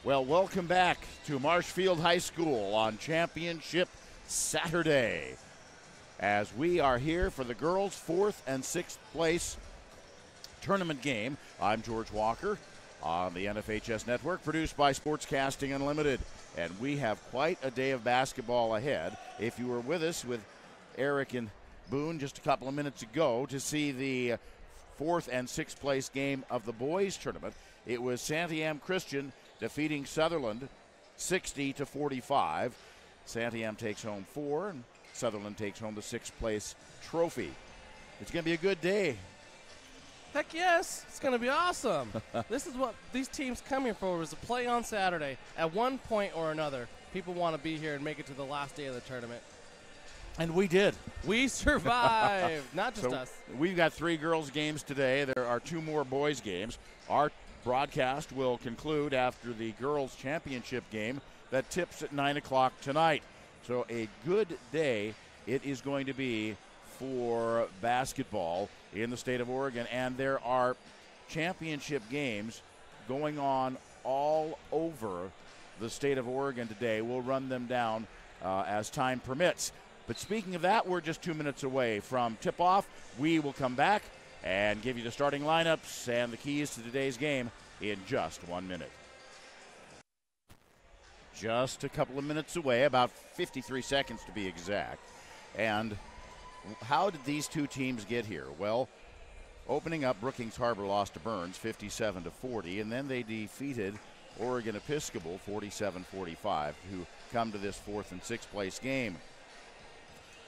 Well, welcome back to Marshfield High School on Championship Saturday, as we are here for the girls' 4th and 6th place tournament game. I'm George Walker on the NFHS Network, produced by Sportscasting Unlimited, and we have quite a day of basketball ahead. If you were with us with Eric and Boone just a couple of minutes ago to see the 4th and 6th place game of the boys' tournament, it was Santiam Christian defeating Sutherland 60-45. Santiam takes home 4, and Sutherland takes home the 6th place trophy. It's going to be a good day. Heck yes, it's going to be awesome. This is what these teams come here for, is to play on Saturday. At one point or another, people want to be here and make it to the last day of the tournament. And we did. We survived, not just us. We've got 3 girls games today. There are 2 more boys games. Our broadcast will conclude after the girls championship game that tips at 9 o'clock tonight. So a good day it is going to be for basketball in the state of Oregon, and there are championship games going on all over the state of Oregon today. We'll run them down as time permits. But speaking of that, we're just 2 minutes away from tip-off. We will come back and give you the starting lineups and the keys to today's game in just 1 minute. Just a couple of minutes away, about 53 seconds to be exact. And how did these 2 teams get here? Well, opening up, Brookings Harbor lost to Burns 57-40, and then they defeated Oregon Episcopal 47-45 to come to this 4th and 6th place game.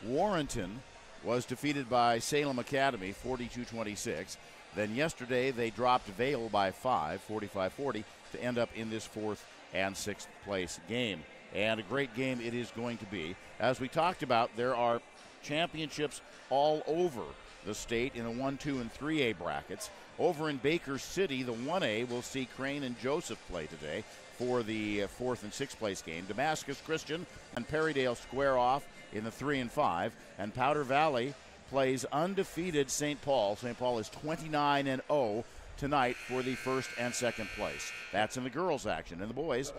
Warrenton was defeated by Salem Academy 42-26. Then yesterday they dropped Vail by 5, 45-40, to end up in this 4th and 6th place game. And a great game it is going to be. As we talked about, there are championships all over the state in the 1, 2, and 3A brackets. Over in Baker City, the 1A will see Crane and Joseph play today for the 4th and 6th place game. Damascus Christian and Perrydale square off in the 3 and 5, and Powder Valley plays undefeated St. Paul. St. Paul is 29-0 tonight for the 1st and 2nd place. That's in the girls' action. In the boys,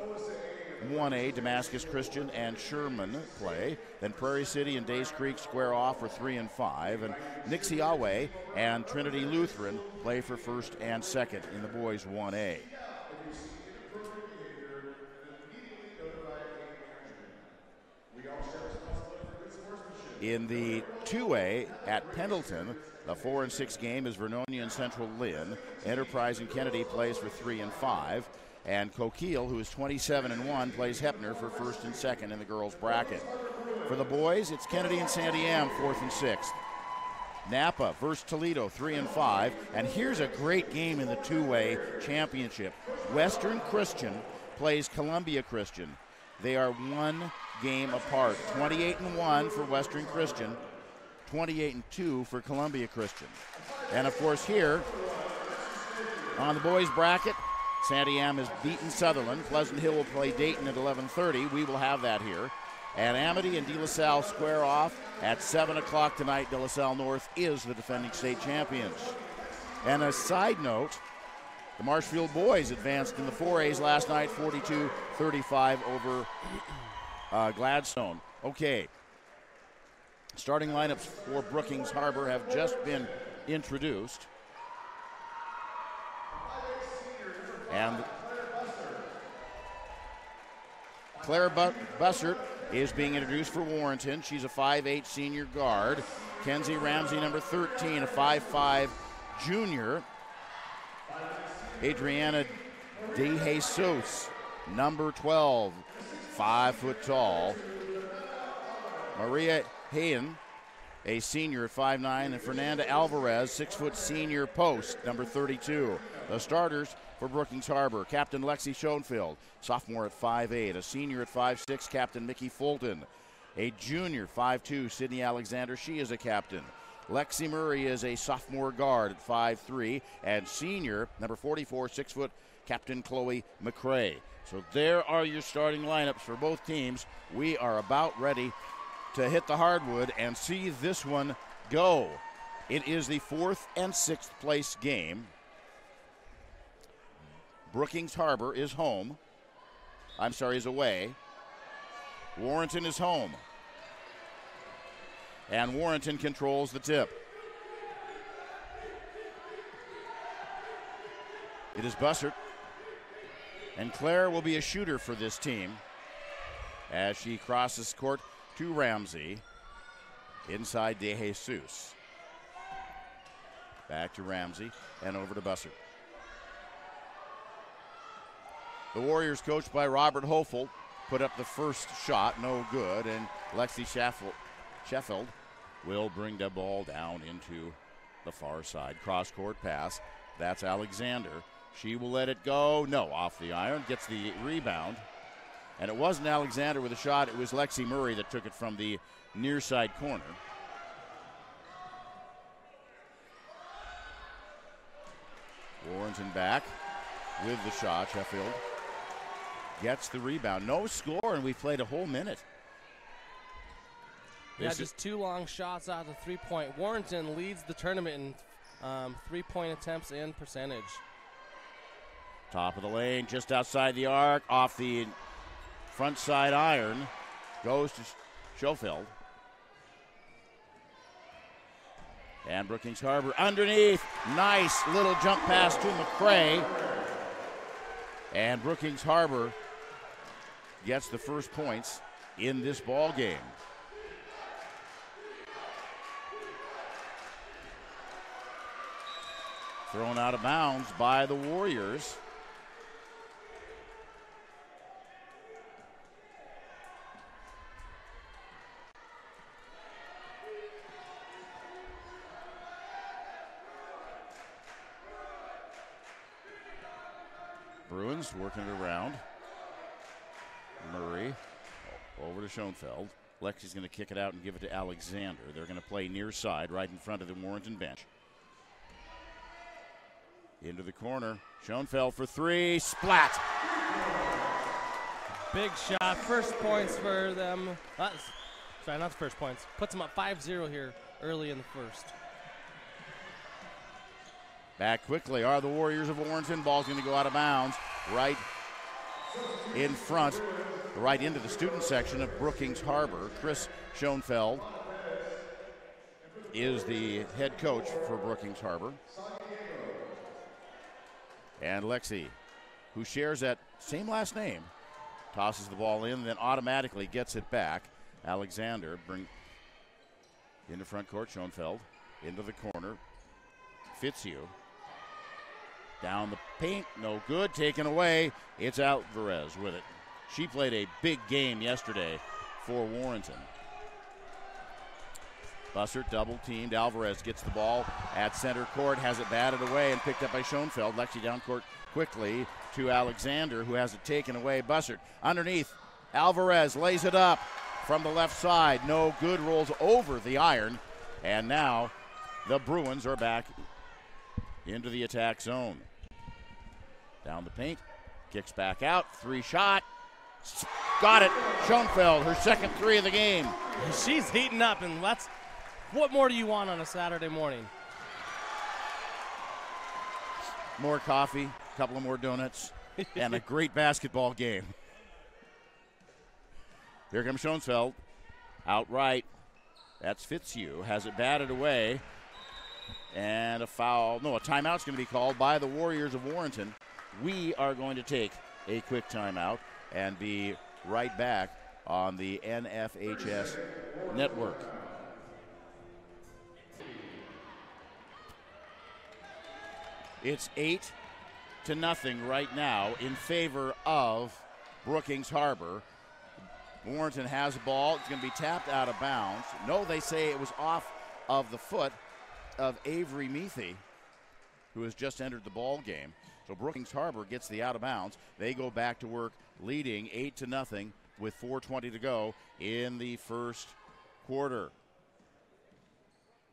1A, Damascus Christian and Sherman play. Then Prairie City and Days Creek square off for 3 and 5. And Nixiawe and Trinity Lutheran play for 1st and 2nd in the boys' 1A. In the 2A at Pendleton, the 4 and 6 game is Vernonia and Central Lynn. Enterprise and Kennedy plays for 3 and 5. And Coquille, who is 27-1, plays Heppner for 1st and 2nd in the girls' bracket. For the boys, it's Kennedy and Santiam, 4th and 6th. Napa versus Toledo, 3 and 5. And here's a great game in the 2A championship. Western Christian plays Columbia Christian. They are 1 game apart. 28-1 for Western Christian, 28-2 for Columbia Christian. And of course here on the boys bracket, Santiam has beaten Sutherland. Pleasant Hill will play Dayton at 11:30. We will have that here. And Amity and De La Salle square off at 7 o'clock tonight. De La Salle North is the defending state champions. And a side note, the Marshfield boys advanced in the 4As last night, 42-35 over Gladstone. Okay. Starting lineups for Brookings Harbor have just been introduced. And Claire Bussert is being introduced for Warrenton. She's a 5'8 senior guard. Kenzie Ramsey, number 13, a 5'5 junior. Adriana De Jesus, number 12, 5 foot tall. Maria Hayen, a senior at 5'9", and Fernanda Alvarez, 6 foot senior post, number 32. The starters for Brookings Harbor, Captain Lexi Schoenfeld, sophomore at 5'8", a senior at 5'6", Captain Mickey Fulton, a junior 5'2", Sydney Alexander, she is a captain. Lexi Murray is a sophomore guard at 5'3", and senior, number 44, 6 foot, Captain Chloe McCrae. So there are your starting lineups for both teams. We are about ready to hit the hardwood and see this one go. It is the 4th and 6th place game. Brookings Harbor is home. is away. Warrenton is home. And Warrenton controls the tip. It is Bussert. And Claire will be a shooter for this team as she crosses court to Ramsey inside De Jesus. Back to Ramsey and over to Bussert. The Warriors, coached by Robert Hofel, put up the first shot, no good, and Lexi Sheffield will bring the ball down into the far side. Cross-court pass. That's Alexander. She will let it go. No, off the iron. Gets the rebound. And it wasn't Alexander with a shot. It was Lexi Murray that took it from the near side corner. Warrenton back with the shot. Sheffield gets the rebound. No score, and we played a whole minute. Yeah, just 2 long shots out of 3-point. Warrenton leads the tournament in 3-point attempts and percentage. Top of the lane, just outside the arc, off the front side iron, goes to Schofield. And Brookings Harbor underneath. Nice little jump pass to McCrae. And Brookings Harbor gets the first points in this ball game. Thrown out of bounds by the Warriors. Bruins working it around. Murray over to Schoenfeld. Lexi's going to kick it out and give it to Alexander. They're going to play near side right in front of the Warrenton bench. Into the corner. Schoenfeld for 3. Splat. Big shot. First points for them. Sorry, not the first points. Puts them up 5-0 here early in the first. Back quickly are the Warriors of Warrenton. Ball's going to go out of bounds right in front, right into the student section of Brookings Harbor. Chris Schoenfeld is the head coach for Brookings Harbor. And Lexi, who shares that same last name, tosses the ball in, then automatically gets it back. Alexander bring into front court. Schoenfeld into the corner. Fitzhugh down the paint, no good, taken away. It's Alvarez with it. She played a big game yesterday for Warrenton. Bussert double teamed. Alvarez gets the ball at center court, has it batted away and picked up by Schoenfeld. Lexi down court quickly to Alexander, who has it taken away. Bussert underneath. Alvarez lays it up from the left side. No good, rolls over the iron. And now the Bruins are back into the attack zone. Down the paint, kicks back out, 3-shot. Got it. Schoenfeld, her second 3 of the game. She's heating up, and what more do you want on a Saturday morning? More coffee, a couple of more donuts, and a great basketball game. Here comes Schoenfeld, out right. That's Fitzhugh, has it batted away. And a foul, no, a timeout's going to be called by the Warriors of Warrenton. We are going to take a quick timeout and be right back on the NFHS network. It's 8-0 right now in favor of Brookings Harbor. Warrenton has the ball. It's going to be tapped out of bounds. No, they say it was off of the foot of Avery Meathy, who has just entered the ball game. So Brookings Harbor gets the out of bounds. They go back to work, leading 8-0 with 4:20 to go in the first quarter.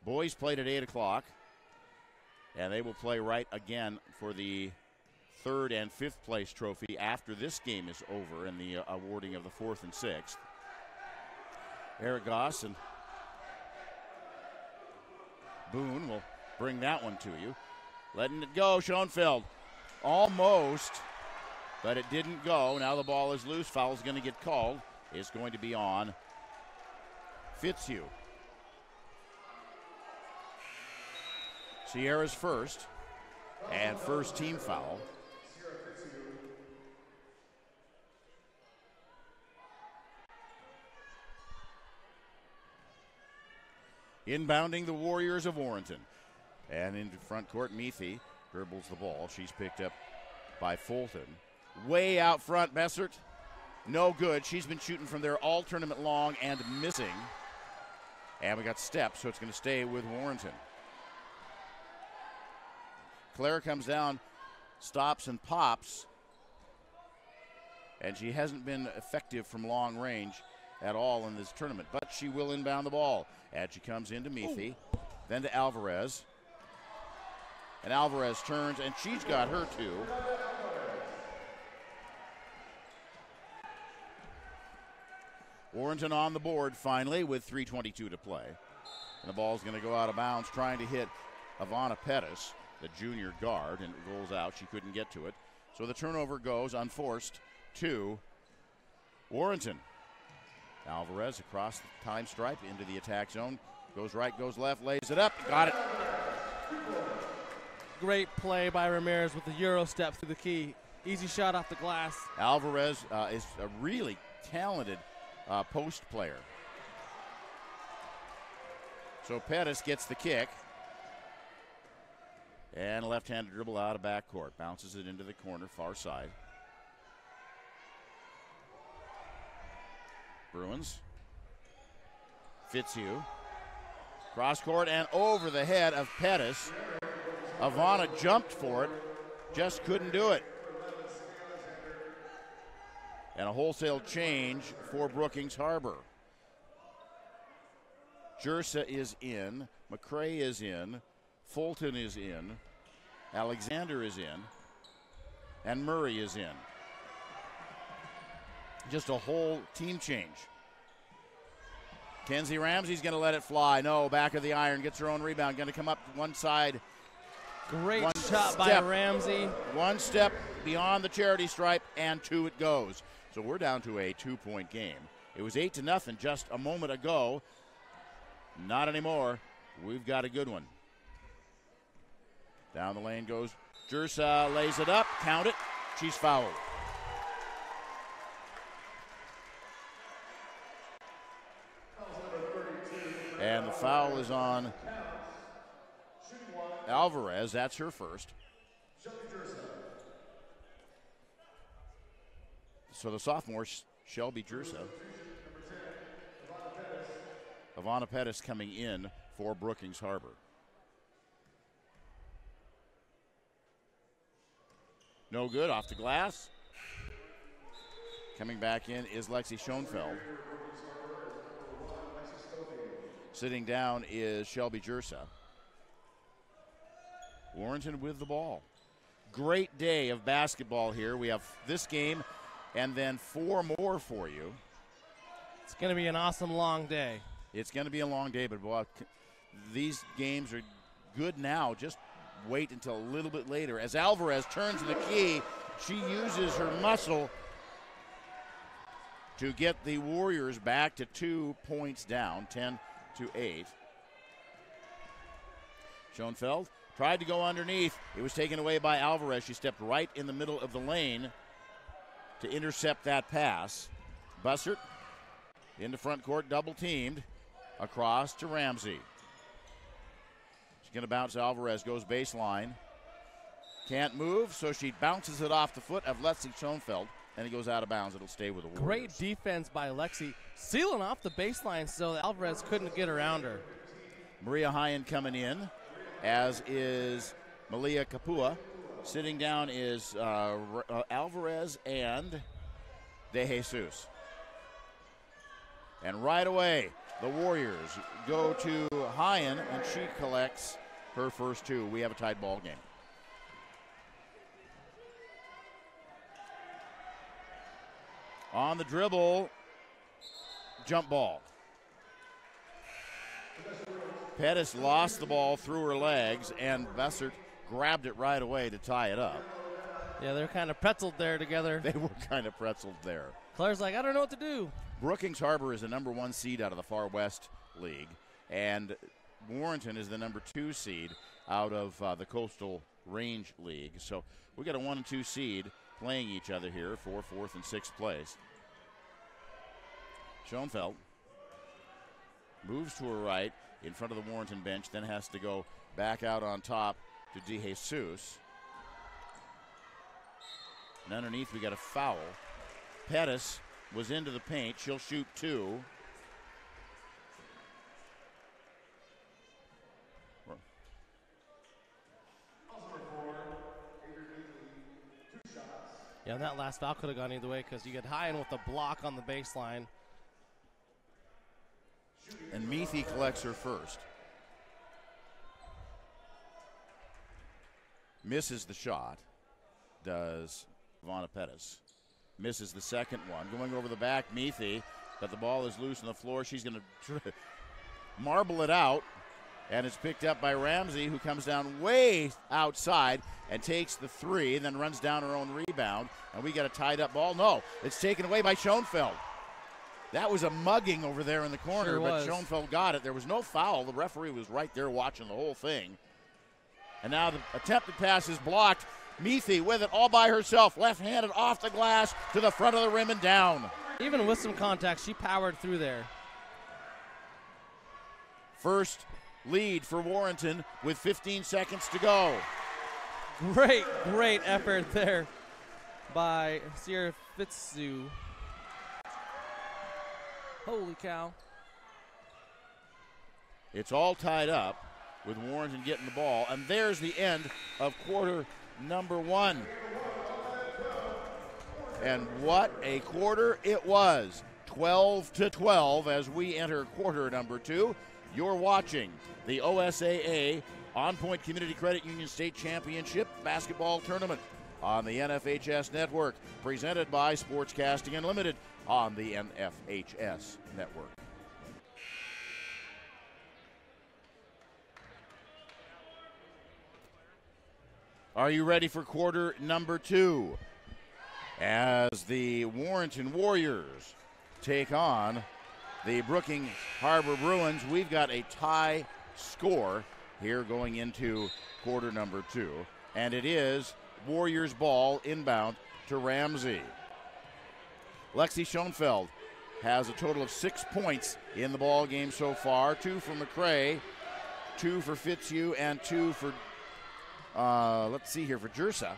Boys played at 8 o'clock, and they will play right again for the 3rd and 5th place trophy after this game is over and the awarding of the 4th and 6th. Eric Goss and Boone will bring that one to you. Letting it go, Schoenfeld. Almost but it didn't go. Now the ball is loose. Foul's going to get called. It's going to be on Fitzhugh. Sierra's first, and first team foul. Inbounding the Warriors of Warrenton. And into front court, Meathy dribbles the ball. She's picked up by Fulton. Way out front, Bessert. No good. She's been shooting from there all tournament long and missing. And we got steps, so it's going to stay with Warrenton. Claire comes down, stops and pops. And she hasn't been effective from long range at all in this tournament. But she will inbound the ball. And she comes into Meathy, then to Alvarez. And Alvarez turns, and she's got her two. Warrenton on the board finally with 3:22 to play. And the ball's going to go out of bounds, trying to hit Ivana Pettis, the junior guard, and it rolls out. She couldn't get to it. So the turnover goes unforced to Warrenton. Alvarez across the time stripe into the attack zone. Goes right, goes left, lays it up. Got it. Great play by Ramirez with the Euro step through the key. Easy shot off the glass. Alvarez is a really talented post player. So Pettis gets the kick. And a left-handed dribble out of backcourt. Bounces it into the corner, far side. Bruins. Fitzhugh. Cross court and over the head of Pettis. Ivana jumped for it, just couldn't do it. And a wholesale change for Brookings Harbor. Jersa is in, McCrae is in, Fulton is in, Alexander is in, and Murray is in. Just a whole team change. Kenzie Ramsey's going to let it fly. No, back of the iron, gets her own rebound. Going to come up one side. Great shot by Ramsey. One step beyond the charity stripe, and two it goes. So we're down to a 2-point game. It was 8-0 just a moment ago. Not anymore. We've got a good one. Down the lane goes Jersa, lays it up. Count it. She's fouled. And the foul is on Alvarez. That's her first. So the sophomore, Shelby Jersa. Ivana Pettis coming in for Brookings Harbor. No good, off the glass. Coming back in is Lexi Schoenfeld. Sitting down is Shelby Jersa. Warrenton with the ball. Great day of basketball here. We have this game and then 4 more for you. It's going to be an awesome long day. It's going to be a long day, but boy, these games are good now. Just wait until a little bit later. As Alvarez turns the key, she uses her muscle to get the Warriors back to 2 points down, 10-8. Schoenfeld tried to go underneath. It was taken away by Alvarez. She stepped right in the middle of the lane to intercept that pass. Bussert into front court, double teamed. Across to Ramsey. She's going to bounce Alvarez, goes baseline. Can't move, so she bounces it off the foot of Lexi Schoenfeld, and it goes out of bounds. It'll stay with the Warriors. Great defense by Lexi, sealing off the baseline so Alvarez couldn't get around her. Maria Hyen coming in, as is Malia Kapua. Sitting down is Alvarez and De Jesus. And right away, the Warriors go to Hyen, and she collects her first 2. We have a tied ball game. On the dribble, jump ball. Pettis lost the ball through her legs, and Bessert grabbed it right away to tie it up. Yeah, they're kind of pretzeled there together. They were kind of pretzeled there. Claire's like, I don't know what to do. Brookings Harbor is the number 1 seed out of the Far West League, and Warrenton is the number 2 seed out of the Coastal Range League. So we got a 1 and 2 seed playing each other here for 4th and 6th place. Schoenfeld moves to her right in front of the Warrenton bench, then has to go back out on top to DeJesus. And underneath we got a foul. Pettis was into the paint. She'll shoot 2. Yeah, that last foul could have gone either way because you get High in with the block on the baseline. And Meathy collects her first. Misses the shot, does Ivana Pettis. Misses the second one. Going over the back, Meathy, but the ball is loose on the floor. She's going to marble it out, and it's picked up by Ramsey, who comes down way outside and takes the 3, then runs down her own rebound. And we got a tied-up ball. No, it's taken away by Schoenfeld. That was a mugging over there in the corner, Sure but was. Schoenfeld got it. There was no foul. The referee was right there watching the whole thing. And now the attempted pass is blocked. Meathy with it all by herself, left-handed off the glass to the front of the rim and down. Even with some contact, she powered through there. First lead for Warrenton with 15 seconds to go. Great effort there by Sierra Fitzhugh. Holy cow. It's all tied up with Warrenton getting the ball, and there's the end of quarter number 1. And what a quarter it was. 12-12 as we enter quarter number 2. You're watching the OSAA On Point Community Credit Union State Championship Basketball Tournament on the NFHS Network, presented by Sportscasting Unlimited on the NFHS Network. Are you ready for quarter number 2? As the Warrenton Warriors take on the Brookings Harbor Bruins, we've got a tie score here going into quarter number 2. And it is Warriors ball inbound to Ramsey. Lexi Schoenfeld has a total of 6 points in the ball game so far. 2 for McCray, 2 for Fitzhugh, and 2 for for Jersa,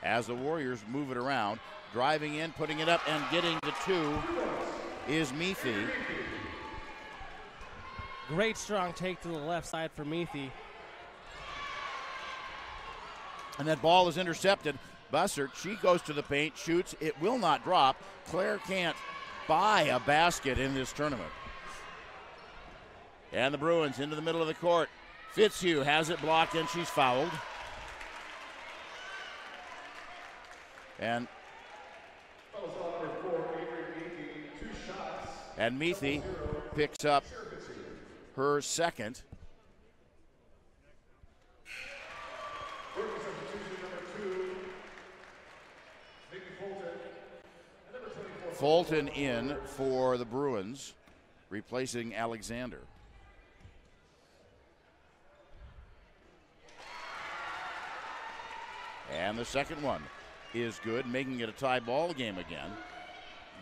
as the Warriors move it around. Driving in, putting it up, and getting the 2 is Meathy. Great strong take to the left side for Meathy. And that ball is intercepted. Bussert, she goes to the paint, shoots. It will not drop. Claire can't buy a basket in this tournament. And the Bruins into the middle of the court. Fitzhugh has it blocked, and she's fouled. And Meathy picks up her second. Fulton in for the Bruins, replacing Alexander. And the second one is good, making it a tie ball game again.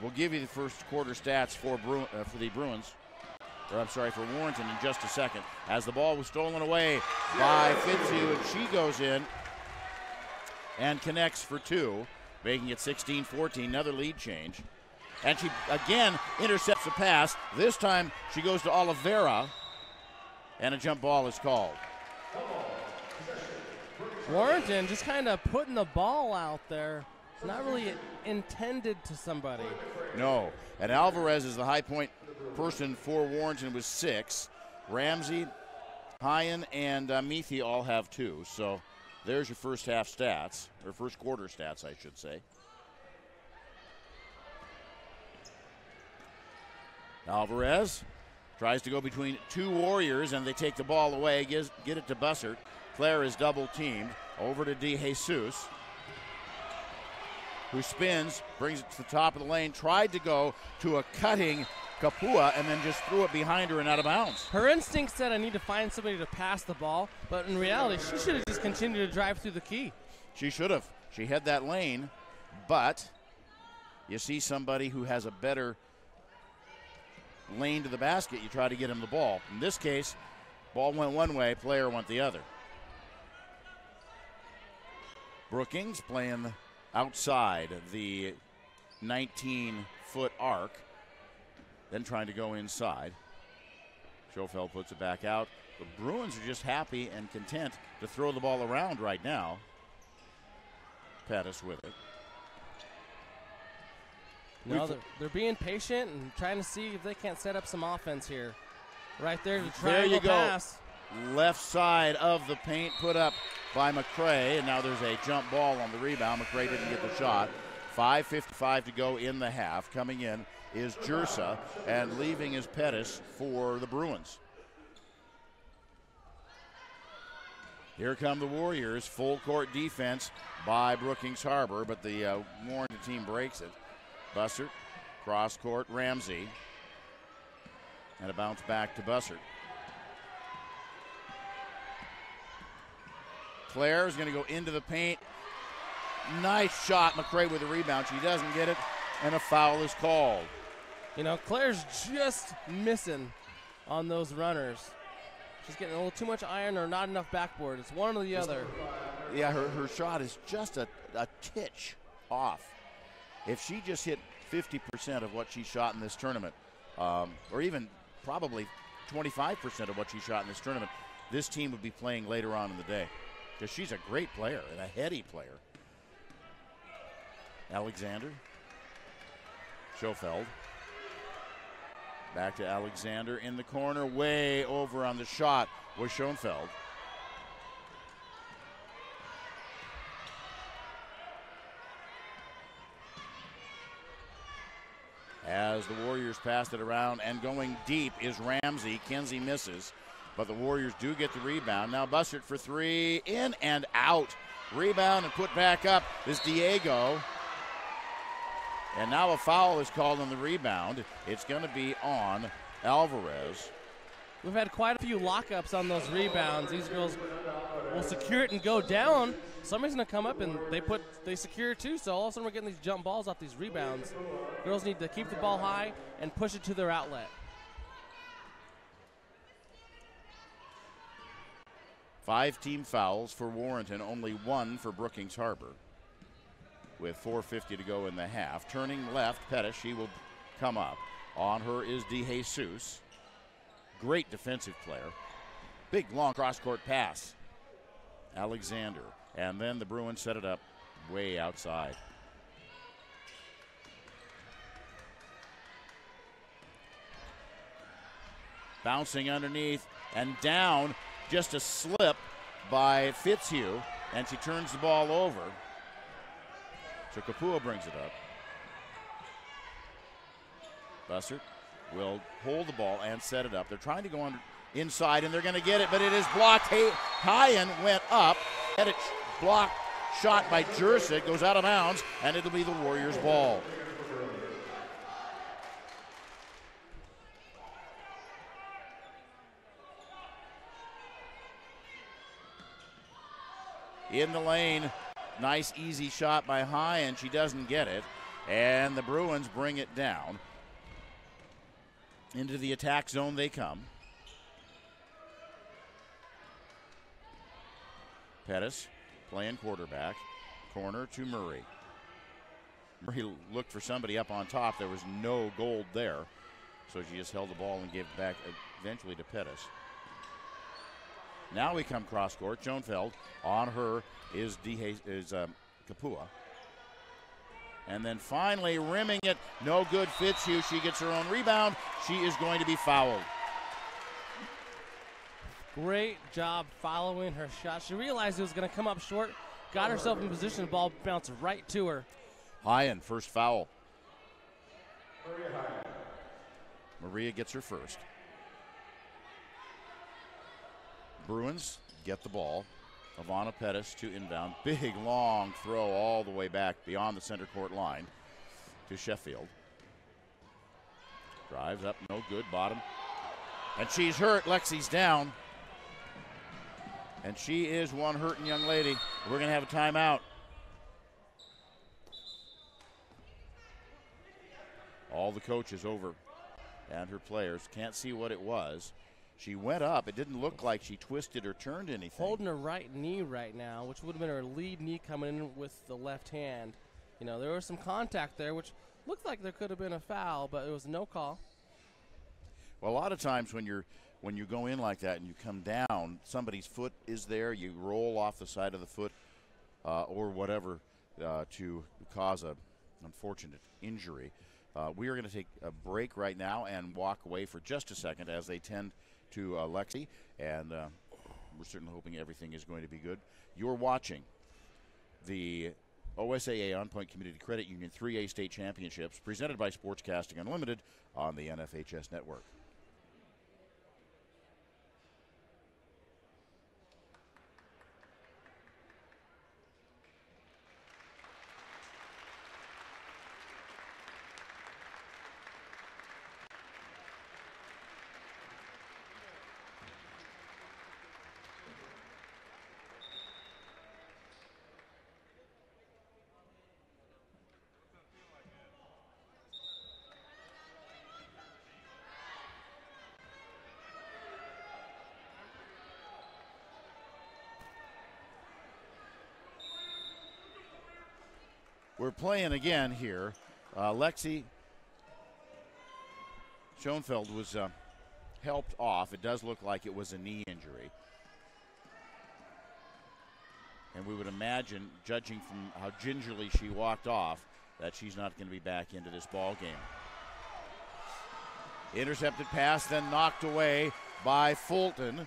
We'll give you the first quarter stats for the Bruins, for Warrenton in just a second. As the ball was stolen away by Fitzhugh, and she goes in and connects for 2, making it 16-14, another lead change. And she again intercepts a pass. This time she goes to Oliveira, and a jump ball is called. Warrenton just kind of putting the ball out there. Not really intended to somebody. No. And Alvarez is the high point person for Warrenton with 6. Ramsey, Hyen, and Meathy all have 2. So there's your first half stats, or first quarter stats, I should say. Alvarez tries to go between 2 Warriors, and they take the ball away, get it to Bussert. Claire is double teamed. Over to DeJesus. who spins, brings it to the top of the lane, tried to go to a cutting Kapua and then just threw it behind her and out of bounds. Her instinct said, I need to find somebody to pass the ball, but in reality, she should have just continued to drive through the key. She should have. She had that lane, but you see somebody who has a better lane to the basket, you try to get him the ball. In this case, ball went one way, player went the other. Brookings playing outside the 19-foot arc, then trying to go inside. Schofeld puts it back out. The Bruins are just happy and content to throw the ball around right now. Pettis with it. No, they're being patient and trying to see if they can't set up some offense here. Right there, the triangle pass. Left side of the paint put up by McCray, and now there's a jump ball on the rebound. McCray didn't get the shot. 5:55 to go in the half. Coming in is Jersa, and leaving is Pettis for the Bruins. Here come the Warriors. Full court defense by Brookings Harbor, but the Warrenton team breaks it. Bussert, cross court, Ramsey. And a bounce back to Bussert. Claire is going to go into the paint. Nice shot. McCray with the rebound. She doesn't get it, and a foul is called. You know, Claire's just missing on those runners. She's getting a little too much iron or not enough backboard. It's one or the other. Yeah, her shot is just a titch off. If she just hit 50% of what she shot in this tournament, or even probably 25% of what she shot in this tournament, this team would be playing later on in the day. Because she's a great player and a heady player. Alexander. Schofeld. Back to Alexander in the corner. Way over on the shot was Schoenfeld. As the Warriors passed it around, and going deep is Ramsey. Kenzie misses, but the Warriors do get the rebound. Now Bussert for three, in and out. Rebound and put back up is Diego. And now a foul is called on the rebound. It's going to be on Alvarez. We've had quite a few lockups on those rebounds. These girls will secure it and go down. Somebody's going to come up and they secure it too, so all of a sudden we're getting these jump balls off these rebounds. Girls need to keep the ball high and push it to their outlet. 5 team fouls for Warrenton, only 1 for Brookings Harbor. With 4:50 to go in the half. Turning left, Pettis, she will come up. On her is DeJesus. Great defensive player. Big, long cross-court pass. Alexander. And then the Bruins set it up way outside. Bouncing underneath and down. Just a slip by Fitzhugh, and she turns the ball over. So Kapua brings it up. Bussert will hold the ball and set it up. They're trying to go inside, and they're going to get it, but it is blocked. Hyen went up. Had it blocked, shot by Jersa. It goes out of bounds, and it'll be the Warriors' ball. In the lane. Nice, easy shot by Hyen. She doesn't get it. And the Bruins bring it down. Into the attack zone they come. Pettis playing quarterback. Corner to Murray. Murray looked for somebody up on top. There was no gold there. So she just held the ball and gave it back eventually to Pettis. Now we come cross court. Schoenfeld. On her is Kapua. And then finally rimming it. No good. Fitzhugh. She gets her own rebound. She is going to be fouled. Great job following her shot. She realized it was going to come up short. Got herself in position. The ball bounced right to her. Hyen, first foul. Maria gets her first. Bruins get the ball. Ivana Pettis to inbound. Big, long throw all the way back beyond the center court line to Sheffield. Drives up, no good, bottom. And she's hurt. Lexi's down. And she is one hurting young lady. We're going to have a timeout. All the coaches over and her players can't see what it was. She went up. It didn't look like she twisted or turned anything. Holding her right knee right now, which would have been her lead knee coming in with the left hand. You know, there was some contact there, which looked like there could have been a foul, but it was no call. Well, a lot of times when you go in like that and you come down, somebody's foot is there. You roll off the side of the foot or whatever to cause a unfortunate injury. We are going to take a break right now and walk away for just a second as they tend to Lexi, and we're certainly hoping everything is going to be good. You're watching the OSAA On Point Community Credit Union 3A State Championships presented by Sportscasting Unlimited on the NFHS Network. We're playing again here. Lexi Schoenfeld was helped off. It does look like it was a knee injury. And we would imagine, judging from how gingerly she walked off, that she's not going to be back into this ball game. Intercepted pass, then knocked away by Fulton.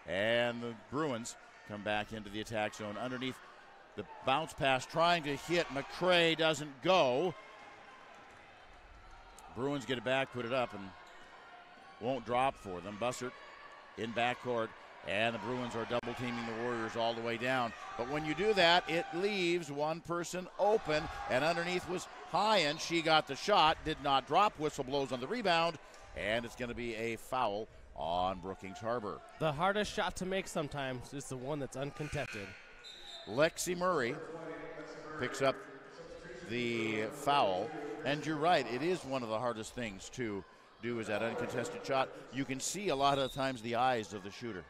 And the Bruins come back into the attack zone underneath. The bounce pass trying to hit McCrae doesn't go. Bruins get it back, put it up, and won't drop for them. Bussert in backcourt, and the Bruins are double teaming the Warriors all the way down. But when you do that, it leaves one person open, and underneath was Hyen. She got the shot, did not drop. Whistle blows on the rebound, and it's going to be a foul on Brookings Harbor. The hardest shot to make sometimes is the one that's uncontested. Lexi Murray picks up the foul. And you're right, it is one of the hardest things to do is that uncontested shot. You can see a lot of the times the eyes of the shooter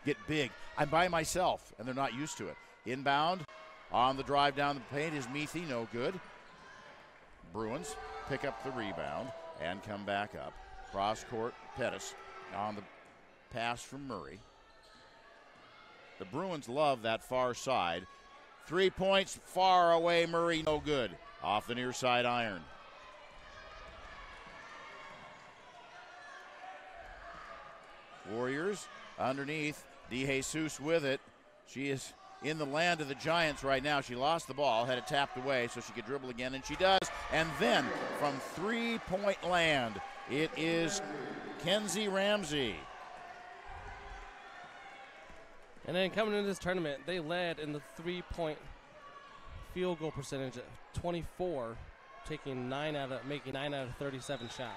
get big. I'm by myself, and they're not used to it. Inbound on the drive down the paint is Meathy, no good. Bruins pick up the rebound and come back up. Cross court, Pettis on the pass from Murray. The Bruins love that far side. 3 points far away, Murray, no good. Off the near side iron. Warriors underneath. DeJesus with it. She is in the land of the Giants right now. She lost the ball, had it tapped away so she could dribble again, and she does. And then from 3-point land, it is Kenzie Ramsey. And then coming into this tournament, they led in the 3-point field goal percentage at 24, making 9 out of 37 shots.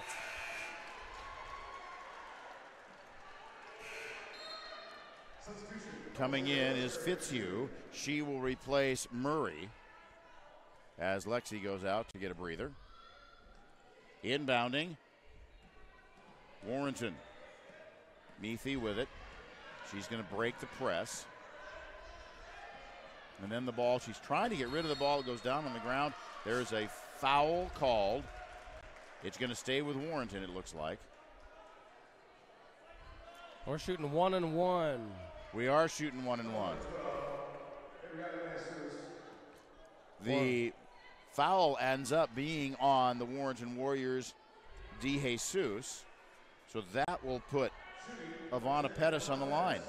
Coming in is Fitzhugh. She will replace Murray as Lexi goes out to get a breather. Inbounding, Warrenton. Meathy with it. She's going to break the press. And then the ball, she's trying to get rid of the ball. It goes down on the ground. There's a foul called. It's going to stay with Warrenton, it looks like. We're shooting 1-1. We are shooting 1-1. The foul ends up being on the Warrenton Warriors' DeJesus. So that will put Ivana Pettis on the line.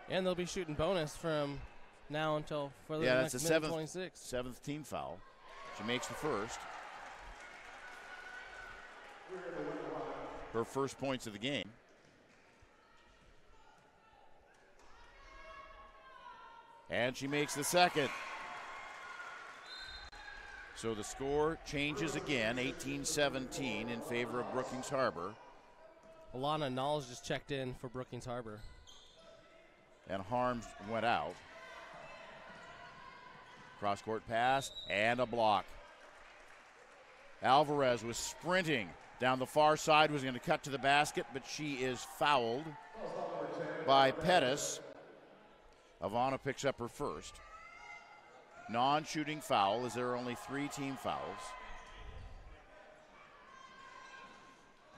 And they'll be shooting bonus from now until further the next that's minute a 26. seventh team foul. She makes the first. Her first points of the game. And she makes the second. So the score changes again, 18-17 in favor of Brookings Harbor. Alana Knowles just checked in for Brookings Harbor. And Harms went out. Cross-court pass and a block. Alvarez was sprinting down the far side, was going to cut to the basket, but she is fouled by Pettis. Ivana picks up her first. Non-shooting foul, as there are only 3 team fouls.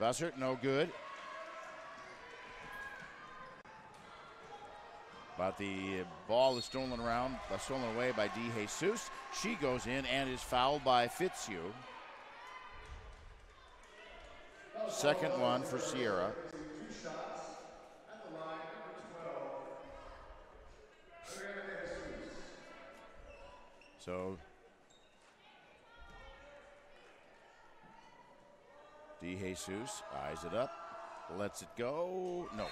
Bussert, no good. But the ball is stolen away by De Jesus. She goes in and is fouled by Fitzhugh. Second one for Sierra. So De Jesus eyes it up, lets it go. No.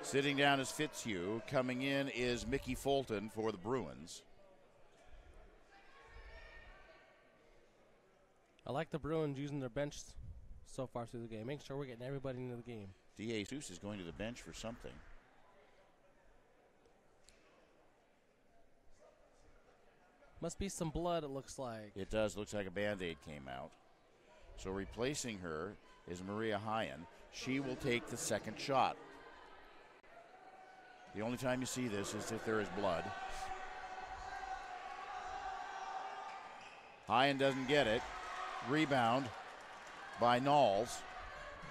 Sitting down is Fitzhugh. Coming in is Mickey Fulton for the Bruins. I like the Bruins using their bench so far through the game. Make sure we're getting everybody into the game. De Jesus is going to the bench for something. Must be some blood, it looks like. It does. Looks like a Band-Aid came out. So replacing her is Maria Hyen. She will take the second shot. The only time you see this is if there is blood. Hyen doesn't get it. Rebound by Knowles.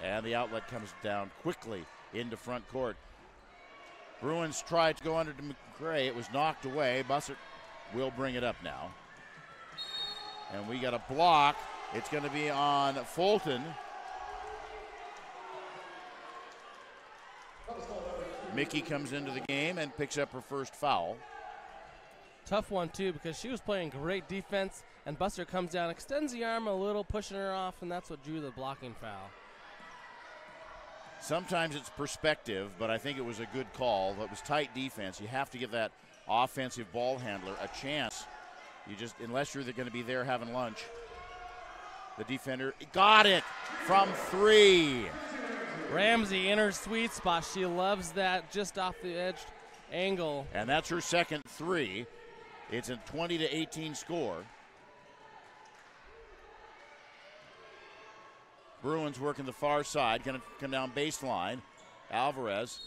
And the outlet comes down quickly into front court. Bruins tried to go under to McRae. It was knocked away. Bussert will bring it up now. And we got a block. It's going to be on Fulton. Mickey comes into the game and picks up her first foul. Tough one, too, because she was playing great defense, and Buster comes down, extends the arm a little, pushing her off, and that's what drew the blocking foul. Sometimes it's perspective, but I think it was a good call. It was tight defense. You have to give that offensive ball handler a chance. You just, unless you're going to be there having lunch. The defender got it from 3. Ramsey in her sweet spot. She loves that just off the edge angle. And that's her second 3. It's a 20-18 score. Bruins working the far side, going to come down baseline. Alvarez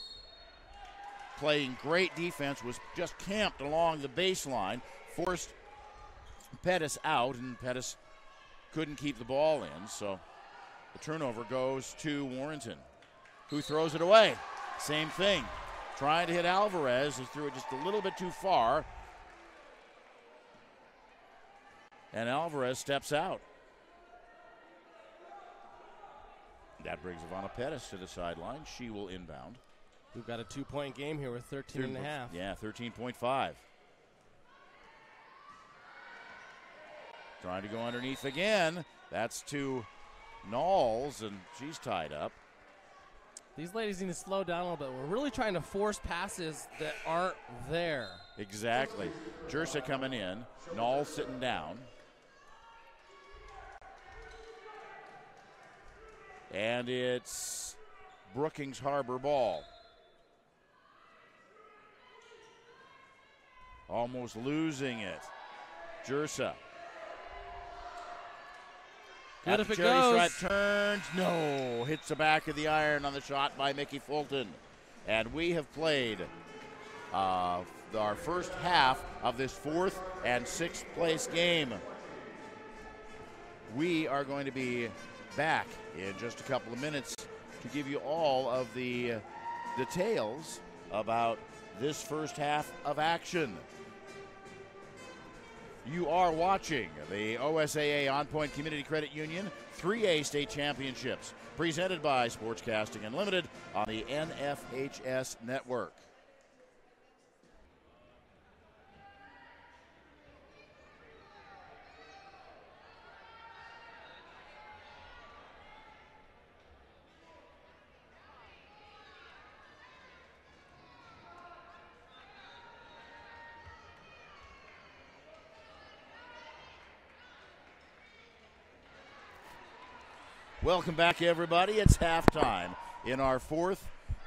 playing great defense, was just camped along the baseline, forced Pettis out, and Pettis couldn't keep the ball in, so the turnover goes to Warrenton, who throws it away. Same thing, trying to hit Alvarez. He threw it just a little bit too far, and Alvarez steps out. That brings Ivana Pettis to the sideline. She will inbound. We've got a 2-point game here with 13 and a half. Yeah, 13.5. Trying to go underneath again. That's to Knowles, and she's tied up. These ladies need to slow down a little bit. We're really trying to force passes that aren't there. Exactly. Jersa coming in. Knowles sitting down. And it's Brookings Harbor ball. Almost losing it. Jersa. Good if it goes. Stripe turns. No. Hits the back of the iron on the shot by Mickey Fulton. And we have played our first half of this 4th and 6th place game. We are going to be back in just a couple of minutes to give you all of the details about this first half of action. You are watching the OSAA On Point Community Credit Union 3A State Championships, presented by Sportscasting Unlimited on the NFHS Network. Welcome back, everybody. It's halftime in our 4th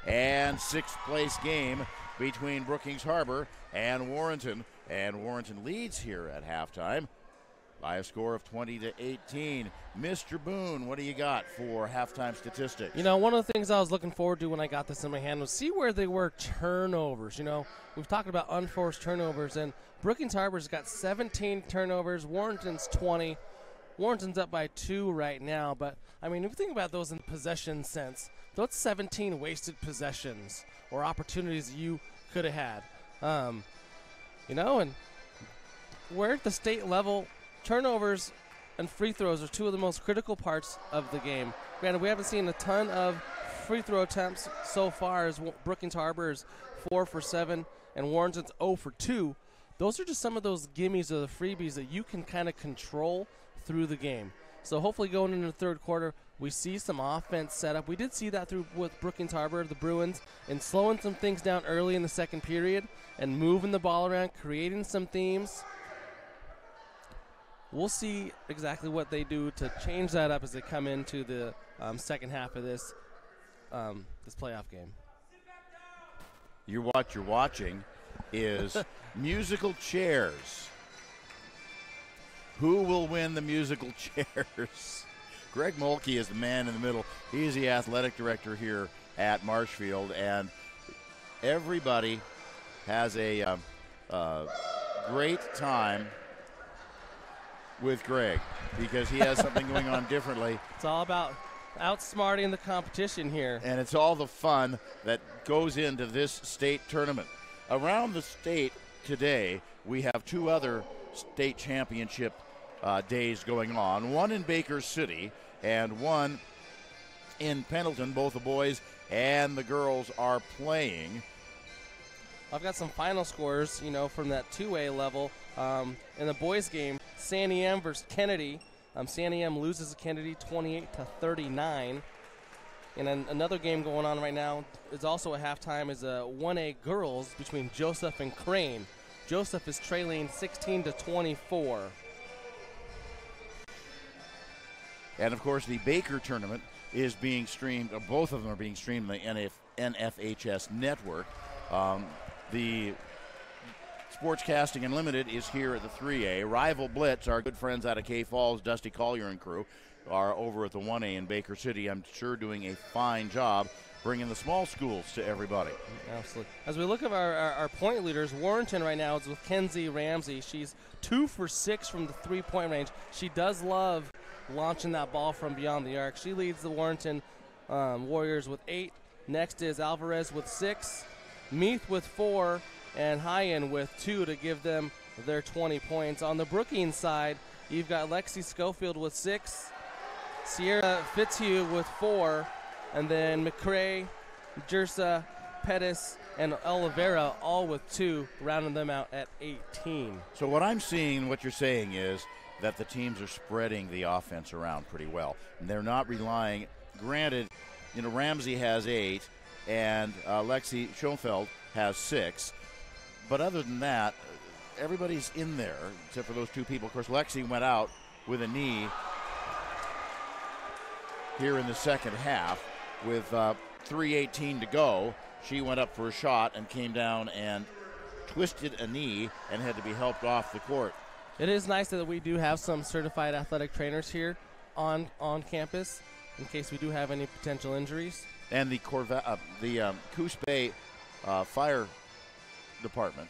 and 6th place game between Brookings Harbor and Warrenton. And Warrenton leads here at halftime by a score of 20-18. Mr. Boone, what do you got for halftime statistics? You know, one of the things I was looking forward to when I got this in my hand was see where they were turnovers. You know, we've talked about unforced turnovers, and Brookings Harbor's got 17 turnovers, Warrenton's 20. Warrenton's up by 2 right now, but, I mean, if you think about those in possession sense, those 17 wasted possessions or opportunities you could have had. You know, and we're at the state level. Turnovers and free throws are 2 of the most critical parts of the game. Granted, we haven't seen a ton of free throw attempts so far, as Brookings Harbor is 4 for 7 and Warrenton's 0 for 2. Those are just some of those gimmies or the freebies that you can kind of control through the game. So hopefully going into the third quarter, we see some offense set up. We did see that through with Brookings Harbor, the Bruins, and slowing some things down early in the second period and moving the ball around, creating some themes. We'll see exactly what they do to change that up as they come into the second half of this playoff game. What you're watching is musical chairs. Who will win the musical chairs? Greg Mulkey is the man in the middle. He's the athletic director here at Marshfield, and everybody has a great time with Greg because he has something going on differently. It's all about outsmarting the competition here. And it's all the fun that goes into this state tournament. Around the state today, we have 2 other state championship days going on. One in Baker City and one in Pendleton. Both the boys and the girls are playing. I've got some final scores, you know, from that 2A level. In the boys' game, Sandy M versus Kennedy. Sandy M loses to Kennedy 28-39. And then another game going on right now is also at halftime is a 1A girls between Joseph and Crane. Joseph is trailing 16-24. And, of course, the Baker tournament is being streamed. Both of them are being streamed on the NFHS network. The Sportscasting Unlimited is here at the 3A. Rival Blitz, our good friends out of K Falls, Dusty Collier and crew, are over at the 1A in Baker City. I'm sure doing a fine job bringing the small schools to everybody. Absolutely. As we look at our point leaders, Warrenton right now is with Kenzie Ramsey. She's 2 for 6 from the 3-point range. She does love launching that ball from beyond the arc. She leads the Warrenton Warriors with 8. Next is Alvarez with 6, Meath with 4, and Hyen with 2 to give them their 20 points. On the Brookings side, you've got Lexi Schofield with 6, Sierra Fitzhugh with 4, and then McCrae, Jersa, Pettis, and Oliveira all with 2, rounding them out at 18. So what I'm seeing, what you're saying is that the teams are spreading the offense around pretty well. And they're not relying, granted, you know, Ramsey has 8 and Lexi Schoenfeld has 6. But other than that, everybody's in there except for those 2 people. Of course, Lexi went out with a knee here in the second half with 3:18 to go. She went up for a shot and came down and twisted a knee and had to be helped off the court. It is nice that we do have some certified athletic trainers here on campus in case we do have any potential injuries. And the Coos Bay Fire Department.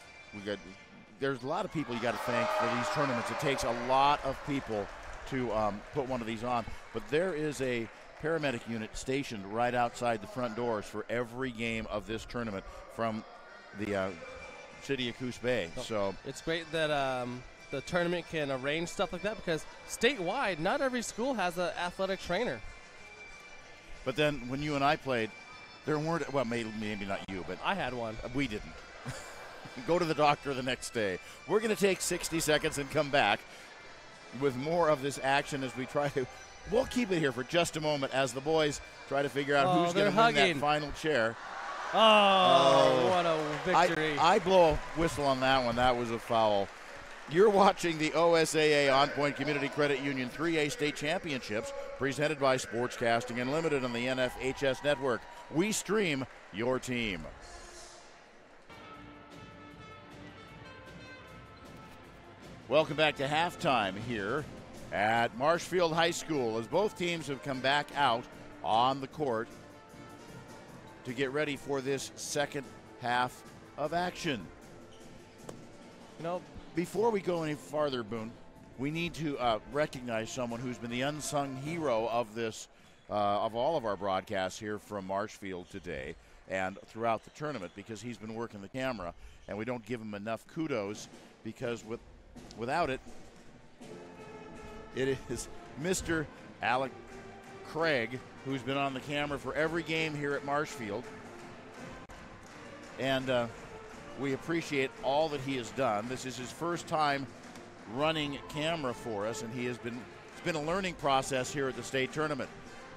There's a lot of people you got to thank for these tournaments. It takes a lot of people to put one of these on. But there is a paramedic unit stationed right outside the front doors for every game of this tournament from the city of Coos Bay. So it's great that the tournament can arrange stuff like that because statewide, not every school has an athletic trainer. But then when you and I played, there weren't, well, maybe not you, but I had one. We didn't. Go to the doctor the next day. We're going to take 60 seconds and come back with more of this action as we try to. We'll keep it here for just a moment as the boys try to figure out who's going to win that final chair. Oh, what a victory. I blow a whistle on that one. That was a foul. You're watching the OSAA On Point Community Credit Union 3A State Championships presented by Sportscasting Unlimited on the NFHS Network. We stream your team. Welcome back to halftime here at Marshfield High School as both teams have come back out on the court to get ready for this second half of action. You know, before we go any farther, Boone, we need to recognize someone who's been the unsung hero of this, of all of our broadcasts here from Marshfield today and throughout the tournament, because he's been working the camera, and we don't give him enough kudos because without it, it is Mr. Alec Craig, who's been on the camera for every game here at Marshfield. And we appreciate all that he has done. This is his first time running camera for us, and it's been a learning process here at the state tournament.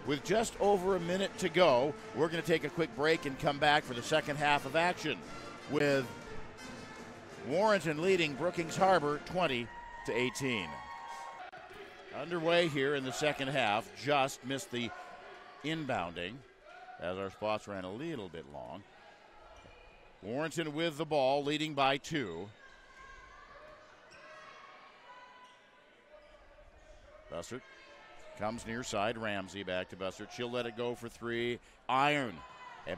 With just over a minute to go, we're going to take a quick break and come back for the second half of action with Warrenton leading Brookings Harbor 20-18. Underway here in the second half, just missed the inbounding as our spots ran a little bit long. Warrenton with the ball, leading by 2. Bussert comes near side. Ramsey back to Bussert. She'll let it go for 3. Iron,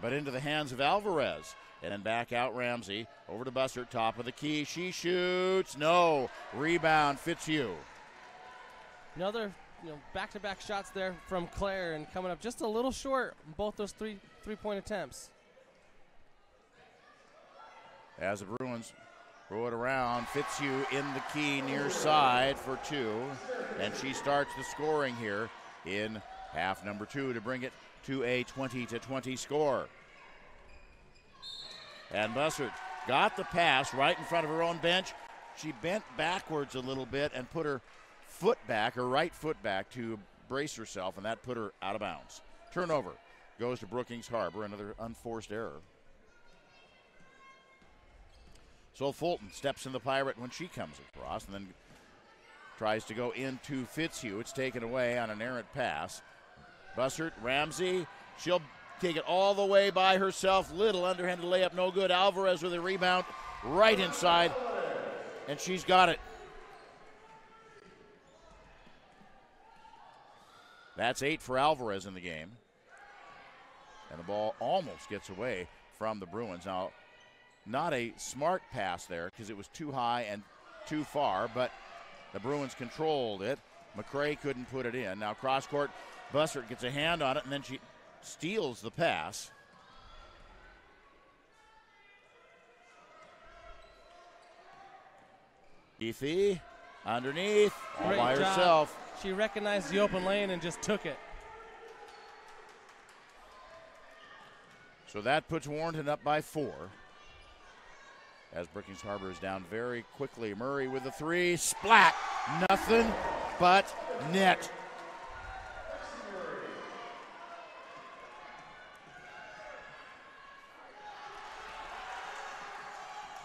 but into the hands of Alvarez. And then back out Ramsey. Over to Bussert, top of the key. She shoots. No. Rebound, Fitzhugh. Another back-to-back shots there from Claire, and coming up just a little short on both those three-point attempts. As the Bruins throw it around, Fitzhugh in the key near side for 2. And she starts the scoring here in half number 2 to bring it to a 20-20 score. And Bussert got the pass right in front of her own bench. She bent backwards a little bit and put her foot back, her right foot back, to brace herself, and that put her out of bounds. Turnover goes to Brookings Harbor, another unforced error. So Fulton steps in the Pirate when she comes across and then tries to go into Fitzhugh. It's taken away on an errant pass. Bussert, Ramsey, she'll take it all the way by herself. Little underhanded layup, no good. Alvarez with a rebound right inside, and she's got it. That's 8 for Alvarez in the game. And the ball almost gets away from the Bruins. Now, not a smart pass there because it was too high and too far, but the Bruins controlled it. McCray couldn't put it in. Now cross court, Bussert gets a hand on it, and then she steals the pass. Ethy underneath, all Great by job. herself. She recognized the open lane and just took it. So that puts Warrenton up by 4. As Brookings Harbor is down very quickly. Murray with the 3. Splat. Nothing but net.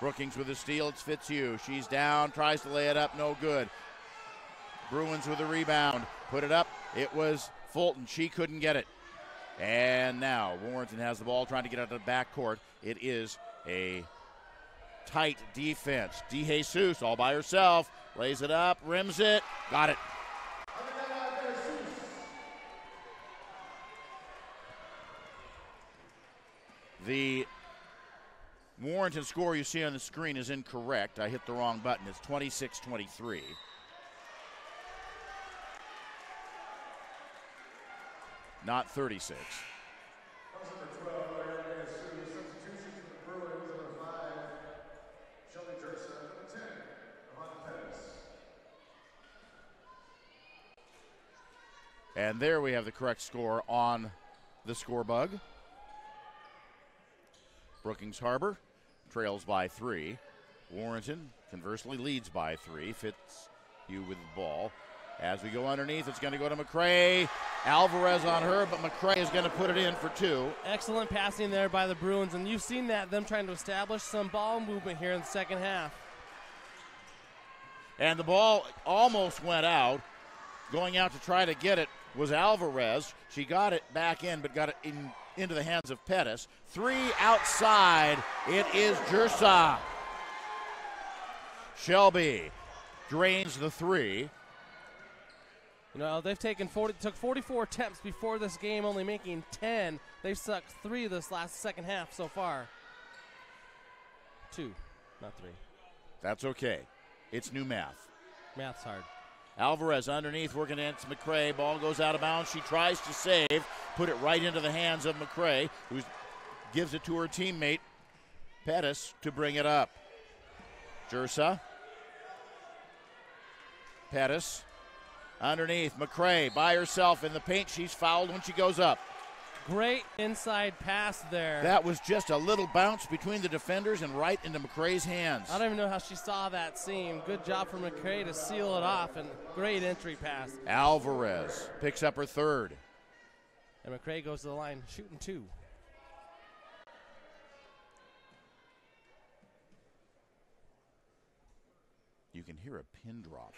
Brookings with the steal. It's Fitzhugh. She's down. Tries to lay it up. No good. Bruins with a rebound. Put it up. It was Fulton. She couldn't get it. And now Warrenton has the ball, trying to get out of the backcourt. It is a tight defense. DeJesus all by herself. Lays it up. Rims it. Got it. The Warrenton score you see on the screen is incorrect. I hit the wrong button. It's 26-23. Not 36. And there we have the correct score on the score bug. Brookings Harbor trails by 3. Warrenton, conversely, leads by 3. Fitzhugh with the ball. As we go underneath, it's going to go to McCray. Alvarez on her, but McCray is going to put it in for 2. Excellent passing there by the Bruins, and you've seen that, them trying to establish some ball movement here in the second half. And the ball almost went out. Going out to try to get it was Alvarez. She got it back in, but got it into the hands of Pettis. 3 outside. It is Jersa. Shelby drains the 3. You know, they've took 44 attempts before this game, only making 10. They've sucked 3 this second half so far. 2, not 3. That's okay. It's new math. Math's hard. Alvarez underneath, working against McCray. Ball goes out of bounds. She tries to save, put it right into the hands of McCray, who gives it to her teammate, Pettis, to bring it up. Jersa. Pettis. Underneath, McCray by herself in the paint. She's fouled when she goes up. Great inside pass there. That was just a little bounce between the defenders and right into McCray's hands. I don't even know how she saw that seam. Good job from McCray to seal it off, and great entry pass. Alvarez picks up her 3rd. And McCray goes to the line shooting 2. You can hear a pin drop.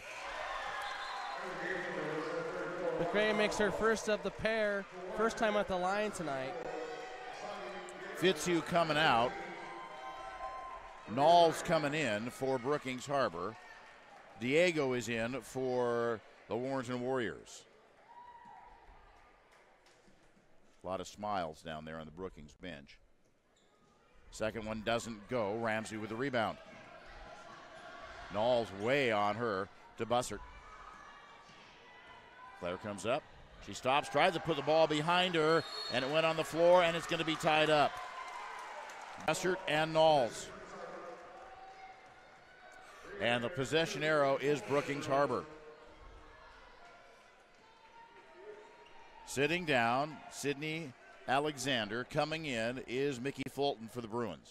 McCray makes her first of the pair, first time at the line tonight. Fitzhugh coming out. Knowles coming in for Brookings Harbor. Diego is in for the Warrenton Warriors. A lot of smiles down there on the Brookings bench. Second one doesn't go. Ramsey with the rebound. Knowles way on her to Bussert. Claire comes up. She stops, tries to put the ball behind her, and it went on the floor, and it's going to be tied up. Bussert and Knowles. And the possession arrow is Brookings Harbor. Sitting down, Sydney Alexander. Coming in is Mickey Fulton for the Bruins.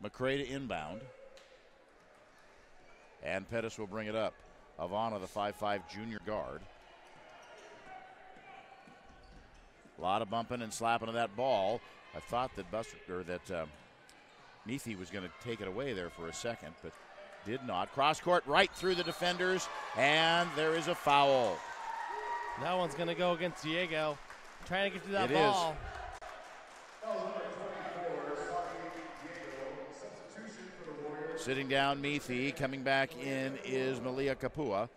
McCray to inbound. And Pettis will bring it up. Ivana, the 5'5" junior guard. A lot of bumping and slapping of that ball. I thought that Neethi was going to take it away there for a second, but did not. Cross court right through the defenders, and there is a foul. That one's going to go against Diego. Trying to get to that it ball. Sitting down, Neethi. Coming back in is Malia Kapua.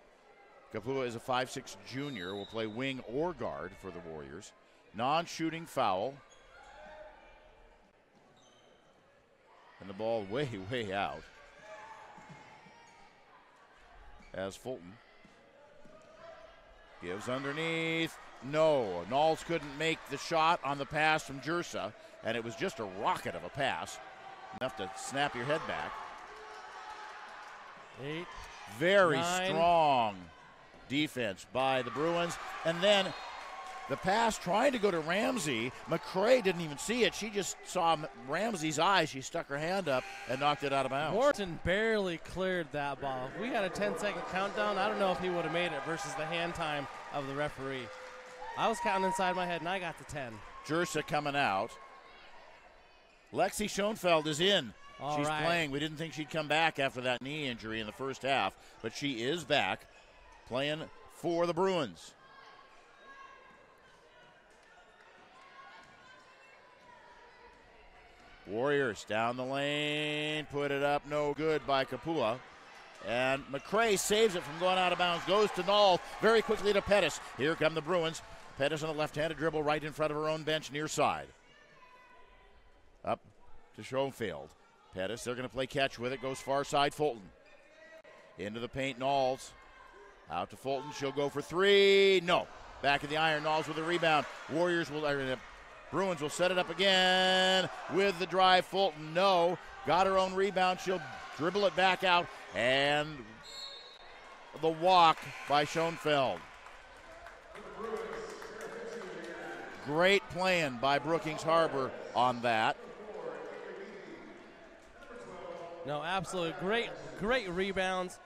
Kapua is a 5'6" junior. Will play wing or guard for the Warriors. Non-shooting foul. And the ball way, way out. As Fulton gives underneath. No, Knowles couldn't make the shot on the pass from Jersa, and it was just a rocket of a pass. Enough to snap your head back. 8, Very 9. strong defense by the Bruins. And then the pass trying to go to Ramsey. McCray didn't even see it. She just saw Ramsey's eyes. She stuck her hand up and knocked it out of bounds. Warrenton barely cleared that ball. If we had a 10-second countdown, I don't know if he would have made it versus the hand time of the referee. I was counting inside my head, and I got to 10. Jersa coming out. Lexi Schoenfeld is in. She's playing. We didn't think she'd come back after that knee injury in the first half, but she is back playing for the Bruins. Warriors down the lane, put it up, no good by Kapua. And McCray saves it from going out of bounds, goes to Knowles, very quickly to Pettis. Here come the Bruins. Pettis on a left-handed dribble right in front of her own bench near side. Up to Schoenfeld. Pettis, they're going to play catch with it, goes far side, Fulton. Into the paint, Knowles. Out to Fulton, she'll go for 3. No. Back in the iron, Knowles with the rebound. Bruins will set it up again with the drive. Fulton, no. Got her own rebound. She'll dribble it back out. And the walk by Schoenfeld. Great playing by Brookings Harbor on that. No, absolutely. Great rebounds.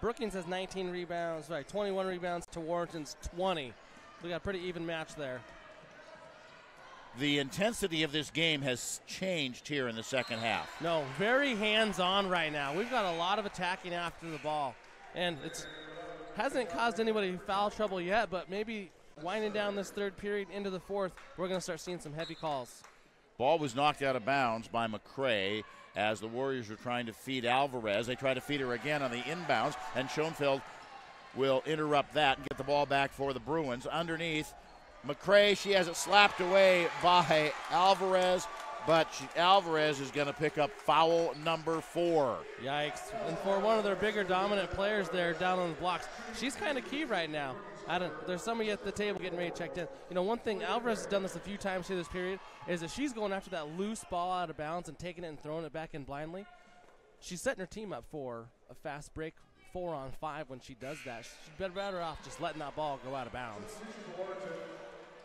Brookings has 19 rebounds, 21 rebounds to Warrenton's 20. We got a pretty even match there. the intensity of this game has changed here in the second half. No, very hands-on right now. We've got a lot of attacking after the ball, and it hasn't caused anybody foul trouble yet, but maybe winding down this third period into the fourth, we're going to start seeing some heavy calls. Ball was knocked out of bounds by McCray as the Warriors were trying to feed Alvarez. They try to feed her again on the inbounds, and Schoenfeld will interrupt that and get the ball back for the Bruins. Underneath, McCray, she has it slapped away by Alvarez, but Alvarez is going to pick up foul number 4. Yikes. And for one of their bigger dominant players there down on the blocks, she's kind of key right now. There's somebody at the table getting ready to check in. You know, one thing, Alvarez has done this a few times through this period, is that she's going after that loose ball out of bounds and taking it and throwing it back in blindly. She's setting her team up for a fast break 4-on-5 when she does that. She's better off just letting that ball go out of bounds.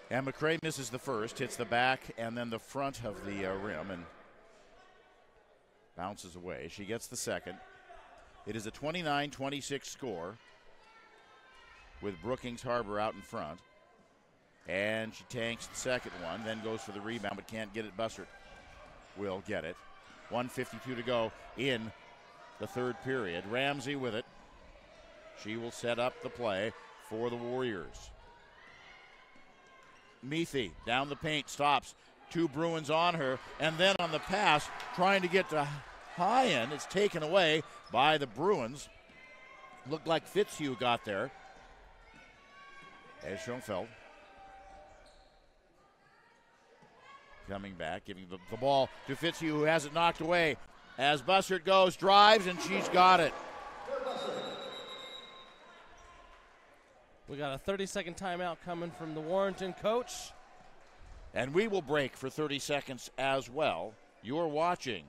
And McCray misses the first, hits the back and then the front of the rim and bounces away. She gets the second. It is a 29-26 score with Brookings Harbor out in front. And she tanks the second one, then goes for the rebound but can't get it. Bussert will get it. 1:52 to go in the third period. Ramsey with it. She will set up the play for the Warriors. Meathy down the paint, stops. 2 Bruins on her, and then on the pass, trying to get to Hyen. It's taken away by the Bruins. Looked like Fitzhugh got there. As Schoenfeld coming back, giving the ball to Fitzhugh, who has it knocked away. As Bussert goes, drives, and she's got it. We got a 30-second timeout coming from the Warrenton coach. And we will break for 30 seconds as well. You're watching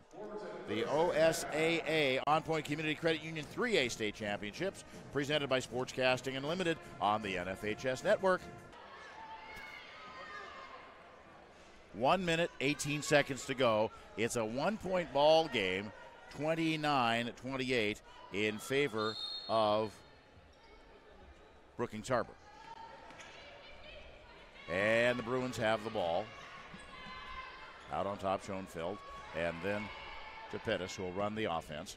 the OSAA On Point Community Credit Union 3A State Championships, presented by Sportscasting Unlimited on the NFHS Network. 1 minute, 18 seconds to go. It's a 1-point ball game, 29-28 in favor of Brookings Harbor. And the Bruins have the ball. Out on top, Schoenfeld. And then to Pettis, who will run the offense.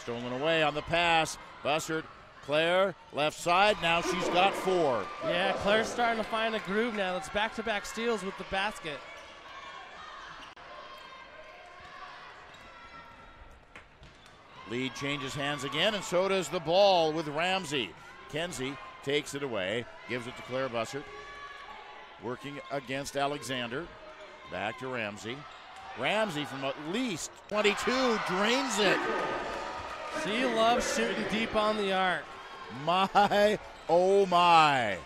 Stolen away on the pass. Bussert, Claire, left side. Now she's got 4. Yeah, Claire's starting to find a groove now. It's back-to-back steals with the basket. Lead changes hands again, and so does the ball with Ramsey. Kenzie takes it away, gives it to Claire Bussert. Working against Alexander. Back to Ramsey. Ramsey from at least 22 drains it. She loves shooting deep on the arc. My, oh my.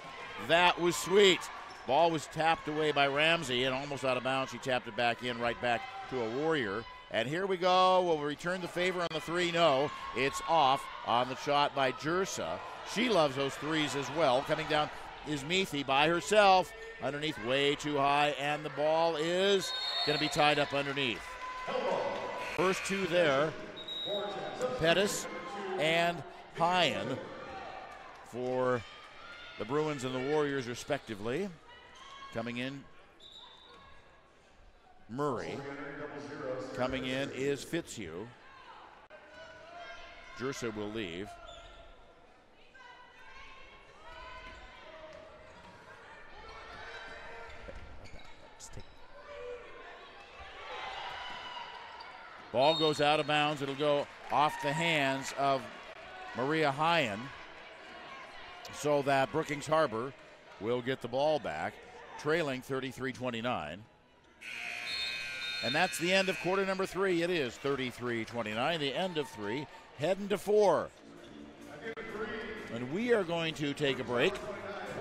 That was sweet. Ball was tapped away by Ramsey and almost out of bounds. She tapped it back in, right back to a Warrior. And here we go. Will we return the favor on the 3? No. It's off on the shot by Jersa. She loves those threes as well. Coming down is Meathy by herself. Underneath, way too high, and the ball is going to be tied up underneath. First 2 there, Pettis and Hyen for the Bruins and the Warriors respectively. Coming in, Murray. Coming in is Fitzhugh. Jersa will leave. Ball goes out of bounds. It'll go off the hands of Maria Hyen, so that Brookings Harbor will get the ball back, trailing 33-29. And that's the end of quarter number 3. It is 33-29, the end of 3, heading to 4. And we are going to take a break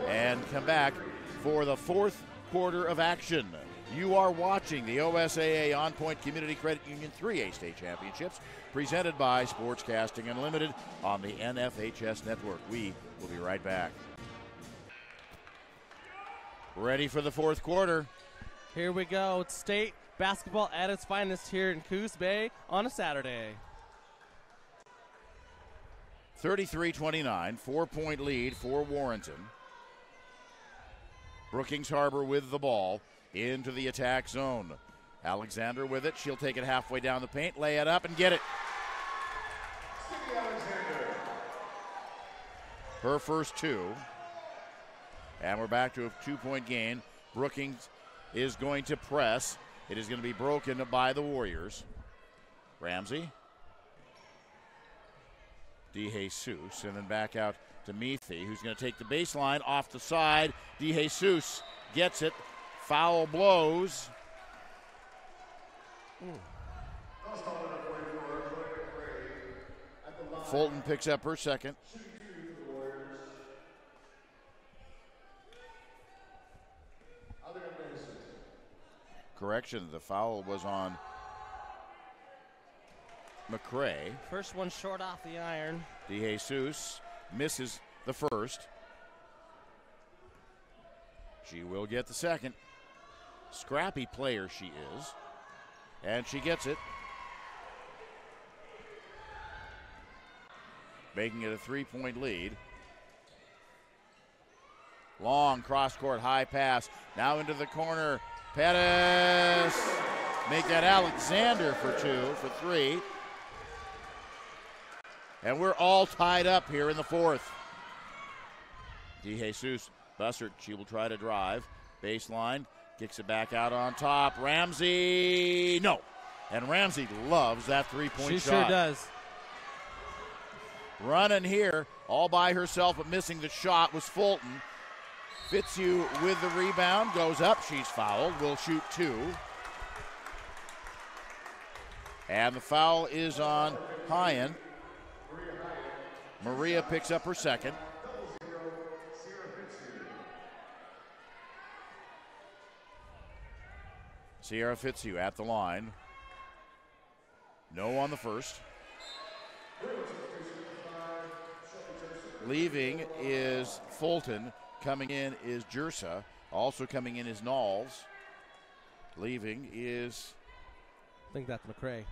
and come back for the 4th quarter of action. You are watching the OSAA On Point Community Credit Union 3A State Championships, presented by Sportscasting Unlimited on the NFHS Network. We will be right back. Ready for the 4th quarter. Here we go. It's state basketball at its finest here in Coos Bay on a Saturday. 33-29, 4-point lead for Warrenton. Brookings Harbor with the ball into the attack zone. Alexander with it. She'll take it halfway down the paint, lay it up, and get it. Her first two. And we're back to a 2-point game. Brookings is going to press. It is going to be broken by the Warriors. Ramsey. DeJesus, and then back out to Meathy, who's going to take the baseline off the side. DeJesus gets it. Foul blows. Fulton picks up her second. Correction, the foul was on McCray. First one short off the iron. DeJesus misses the first. She will get the second. Scrappy player she is. And she gets it. Making it a 3-point lead. Long cross-court high pass. Now into the corner. Pettis. Make that Alexander for three. And we're all tied up here in the fourth. DeJesus, Bussard, she will try to drive. Baseline, kicks it back out on top. Ramsey, no. And Ramsey loves that three-point shot. She sure does. Running here, all by herself, but missing the shot was Fulton. Fitzhugh with the rebound, goes up, she's fouled, will shoot two. And the foul is on Hyen. Maria picks up her second. Sierra Fitzhugh at the line. No on the first. Leaving is Fulton. Coming in is Jersa. Also coming in is Knowles. Leaving is... I think that's McCray.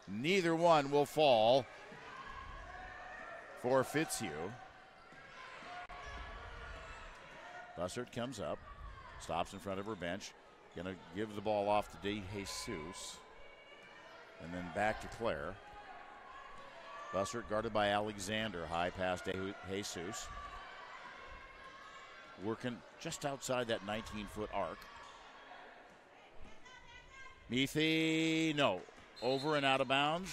Neither one will fall for Fitzhugh. Bussard comes up, stops in front of her bench. Gonna give the ball off to DeJesus. And then back to Claire. Bussard guarded by Alexander. High pass DeJesus. Working just outside that 19-foot arc. Meathy, no. Over and out of bounds.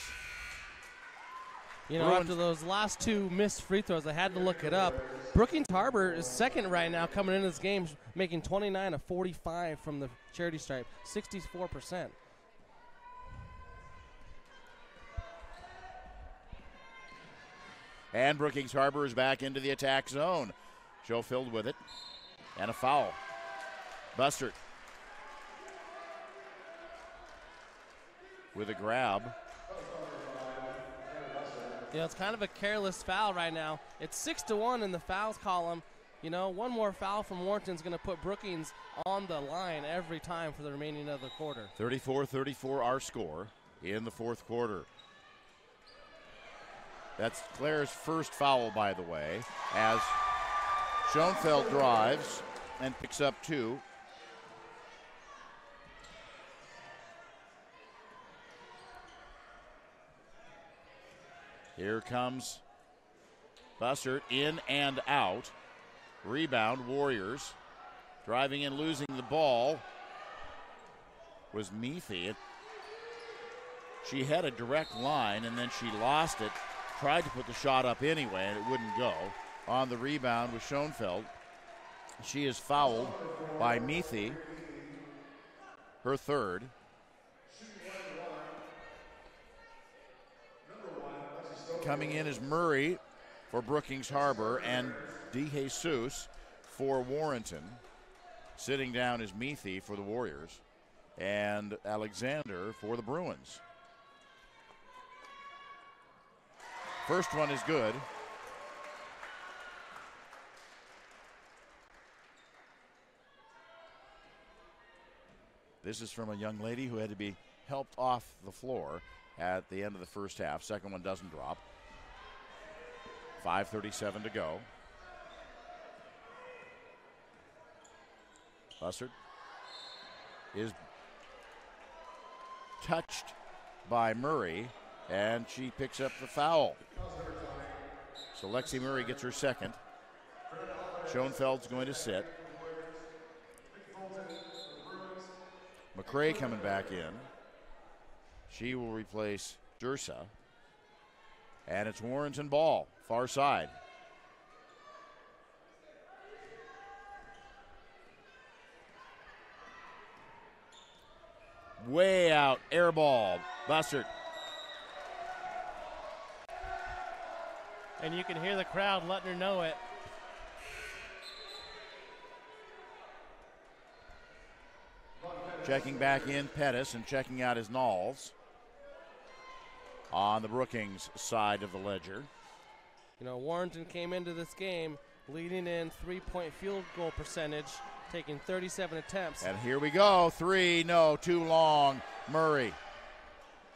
You know, after those last two missed free throws, I had to look it up. Brookings Harbor is second right now coming into this game, making 29 of 45 from the charity stripe, 64%. And Brookings Harbor is back into the attack zone. Schofield with it. And a foul. Bussard with a grab. You know, it's kind of a careless foul right now. It's 6-1 in the fouls column. You know, one more foul from Warrenton is going to put Brookings on the line every time for the remaining of the quarter. 34-34 our score in the fourth quarter. That's Claire's first foul, by the way, as Schoenfeld drives and picks up two. Here comes Bussard, in and out. Rebound, Warriors. Driving and losing the ball was Meathy. She had a direct line, and then she lost it. Tried to put the shot up anyway, and it wouldn't go. On the rebound was Schoenfeld. She is fouled by Meathy, her third. Coming in is Murray for Brookings Harbor and DeJesus for Warrenton. Sitting down is Meathy for the Warriors and Alexander for the Bruins. First one is good. This is from a young lady who had to be helped off the floor at the end of the first half. Second one doesn't drop. 5:37 to go. Bussard is touched by Murray, and she picks up the foul. So Lexi Murray gets her second. Schoenfeld's going to sit. McCray coming back in. She will replace Dursa. And it's Warrenton ball, far side. Way out, air ball, Bussard. And you can hear the crowd letting her know it. Checking back in Pettis and checking out his Knowles on the Brookings side of the ledger. You know, Warrenton came into this game leading in three-point field goal percentage, taking 37 attempts. And here we go, three, no, too long, Murray.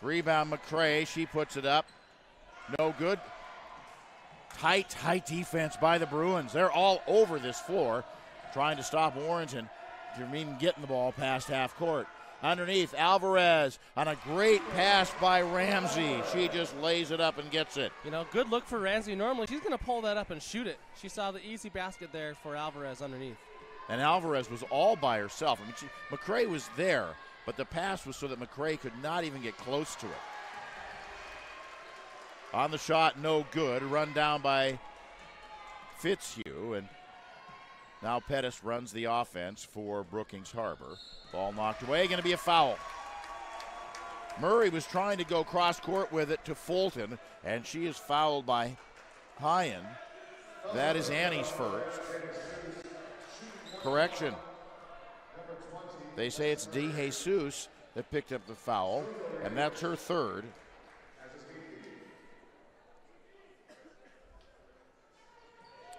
Rebound McCray, she puts it up, no good. Tight defense by the Bruins. They're all over this floor trying to stop Warrenton from even getting the ball past half court. Underneath, Alvarez on a great pass by Ramsey. She just lays it up and gets it. You know, good look for Ramsey. Normally, she's going to pull that up and shoot it. She saw the easy basket there for Alvarez underneath. And Alvarez was all by herself. I mean, McCray was there, but the pass was so that McCray could not even get close to it. On the shot, no good. Run down by Fitzhugh, and now Pettis runs the offense for Brookings Harbor. Ball knocked away, going to be a foul. Murray was trying to go cross court with it to Fulton, and she is fouled by Hyen. That is Annie's first. Correction. They say it's De Jesus that picked up the foul, and that's her third.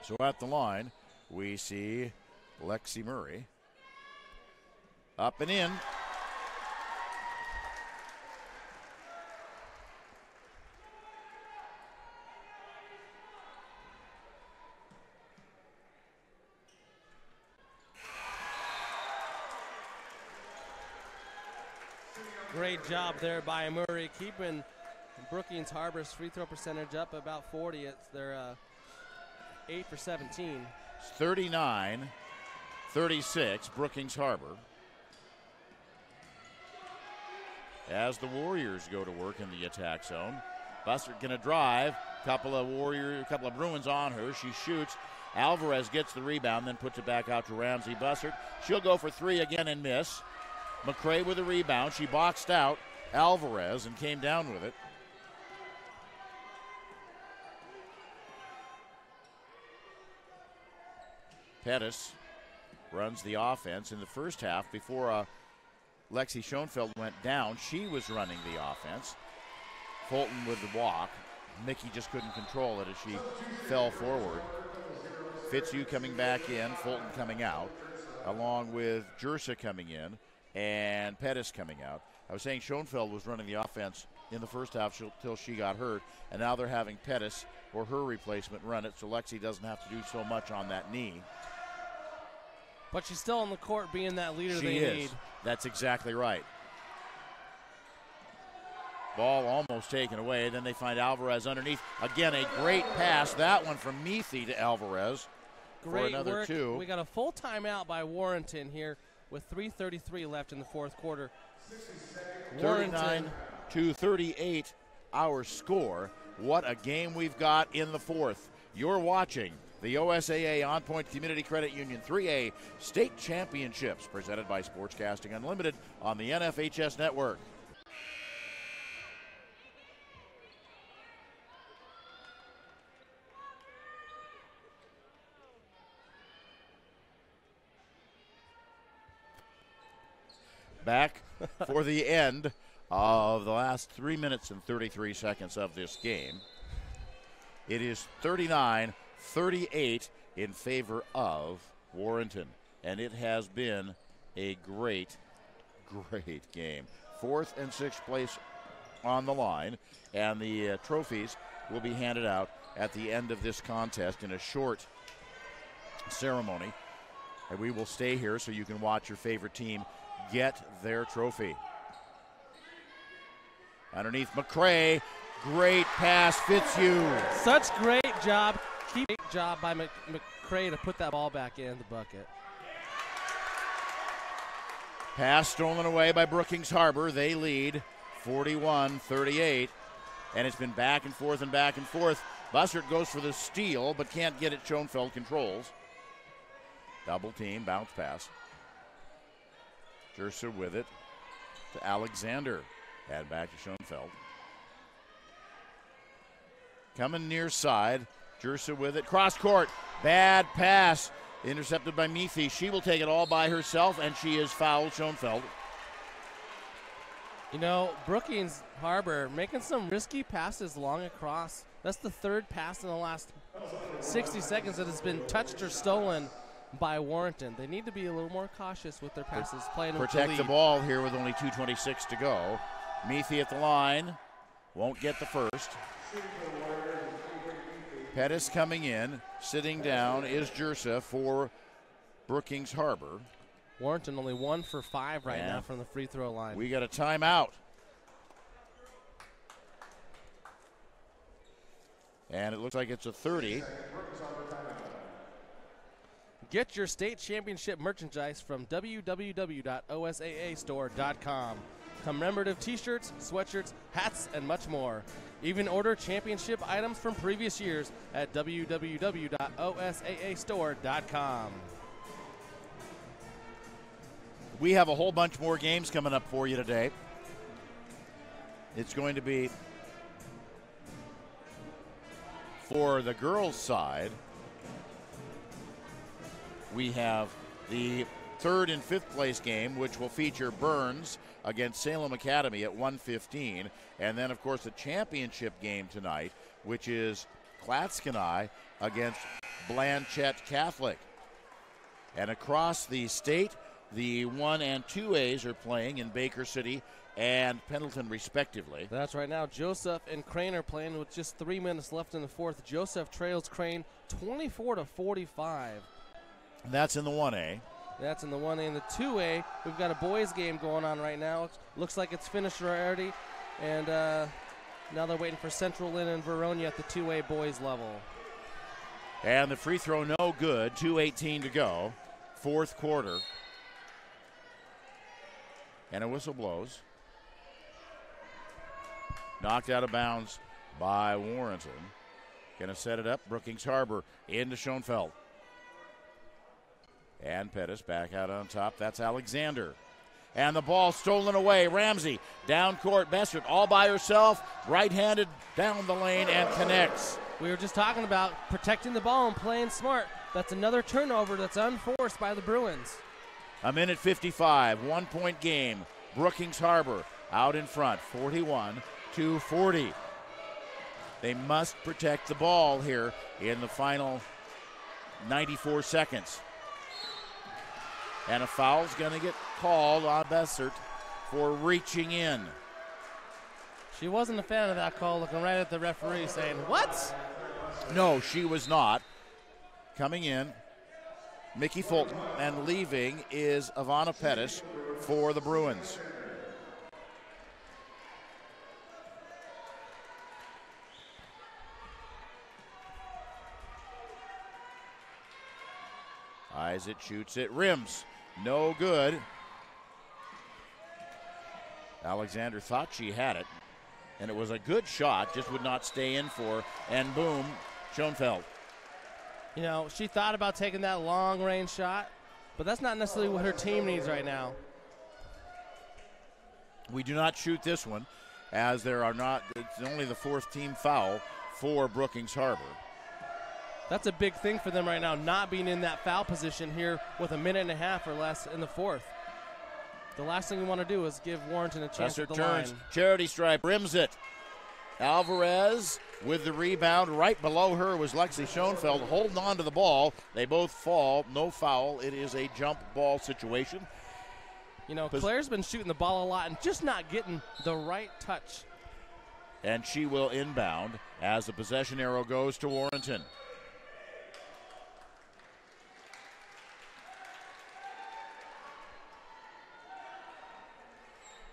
So at the line, we see Lexi Murray. Up and in. Great job there by Murray, keeping Brookings Harbor's free throw percentage up about 40. It's their 8 for 17. It's 39-36, Brookings Harbor. As the Warriors go to work in the attack zone. Bussard gonna drive. Couple of Bruins on her. She shoots. Alvarez gets the rebound, then puts it back out to Ramsey. Bussard. She'll go for three again and miss. McCray with a rebound. She boxed out Alvarez and came down with it. Pettis runs the offense in the first half. Before Lexi Schoenfeld went down, she was running the offense. Fulton with the walk. Mickey just couldn't control it as she fell forward. Fitzhugh coming back in, Fulton coming out, along with Jersa coming in and Pettis coming out. I was saying Schoenfeld was running the offense in the first half till she got hurt, and now they're having Pettis or her replacement run it, so Lexi doesn't have to do so much on that knee. But she's still on the court being that leader they need. That's exactly right. Ball almost taken away. Then they find Alvarez underneath. Again, a great pass. That one from Meathy to Alvarez for another work. two. We got a full timeout by Warrenton here with 3:33 left in the fourth quarter. 39-38, our score. What a game we've got in the fourth. You're watching the OSAA On Point Community Credit Union 3A State Championships, presented by Sportscasting Unlimited on the NFHS Network. Back for the end of the last 3 minutes and 33 seconds of this game. It is 39-38 in favor of Warrenton, and it has been a great game. Fourth and sixth place on the line, and the trophies will be handed out at the end of this contest in a short ceremony. And we will stay here so you can watch your favorite team get their trophy. Underneath McCray, great pass, Fitzhugh. Such great job. Great job by McCray to put that ball back in the bucket. Pass stolen away by Brookings Harbor. They lead 41-38. And it's been back and forth and back and forth. Bussert goes for the steal, but can't get it. Schoenfeld controls. Double team, bounce pass. Jersa with it to Alexander. And back to Schoenfeld. Coming near side. Jersa with it. Cross court. Bad pass. Intercepted by Meathy. She will take it all by herself, and she is fouled. Schoenfeld. You know, Brookings Harbor making some risky passes long across. That's the third pass in the last 60 seconds that has been touched or stolen by Warrenton. They need to be a little more cautious with their passes. Protect the ball here with only 2:26 to go. Meathy at the line. Won't get the first. Pettis coming in. Sitting down is Jersa for Brookings Harbor. Warrenton only 1 for 5 right now from the free throw line. We got a timeout. And it looks like it's a 30. Get your state championship merchandise from www.osaastore.com. Commemorative t-shirts, sweatshirts, hats, and much more. Even order championship items from previous years at www.osaastore.com. We have a whole bunch more games coming up for you today. It's going to be for the girls' side. We have the third and fifth place game, which will feature Burns against Salem Academy at 1:15. And then, of course, the championship game tonight, which is Clatskanie against Blanchette Catholic. And across the state, the 1 and 2As are playing in Baker City and Pendleton, respectively. That's right now. Joseph and Crane are playing with just 3 minutes left in the fourth. Joseph trails Crane 24-45. And that's in the 1A. That's in the 1A. And the 2A, we've got a boys game going on right now. Looks like it's finished already. And now they're waiting for Central Lynn and Verona at the 2A boys level. And the free throw no good. 2:18 to go. Fourth quarter. And a whistle blows. Knocked out of bounds by Warrenton. Going to set it up. Brookings Harbor into Schoenfeld. And Pettis back out on top. That's Alexander. And the ball stolen away. Ramsey down court. Bessert all by herself. Right-handed down the lane and connects. We were just talking about protecting the ball and playing smart. That's another turnover that's unforced by the Bruins. A minute 55. 1 point game. Brookings Harbor out in front. 41-40. They must protect the ball here in the final 94 seconds. And a foul's going to get called on Bessert for reaching in. She wasn't a fan of that call, looking right at the referee saying, "What?" No, she was not. Coming in, Mickey Fulton, and leaving is Ivana Pettis for the Bruins. Isaac shoots it, rims. No good. Alexander thought she had it, and it was a good shot, just would not stay in for, and boom, Schoenfeld. You know, she thought about taking that long-range shot, but that's not necessarily what her team needs right now. We do not shoot this one, as there are not, it's only the fourth team foul for Brookings Harbor. That's a big thing for them right now, not being in that foul position here with a minute and a half or less in the fourth. The last thing you want to do is give Warrenton a chance at the turns, line. Charity stripe, rims it. Alvarez with the rebound. Right below her was Lexi Schoenfeld holding on to the ball. They both fall. No foul. It is a jump ball situation. You know, Claire's been shooting the ball a lot and just not getting the right touch. and she will inbound as the possession arrow goes to Warrenton.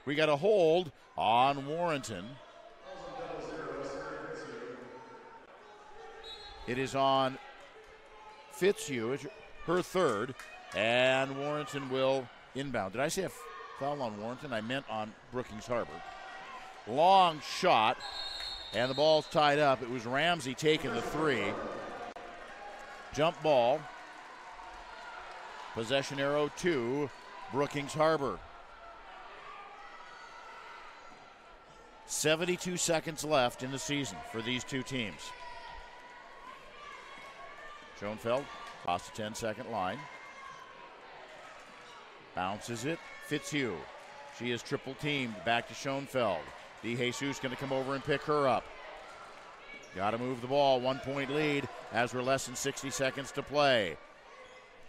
We got a hold on Warrenton. It is on Fitzhugh, it's her third, and Warrenton will inbound. Did I say a foul on Warrenton? I meant on Brookings Harbor. Long shot, and the ball's tied up. It was Ramsey taking the three. Jump ball. Possession arrow to Brookings Harbor. 72 seconds left in the season for these two teams. Schoenfeld across the 10-second line. Bounces it. Fitzhugh. She is triple teamed. Back to Schoenfeld. DeJesus going to come over and pick her up. Got to move the ball. 1 point lead as we're less than 60 seconds to play.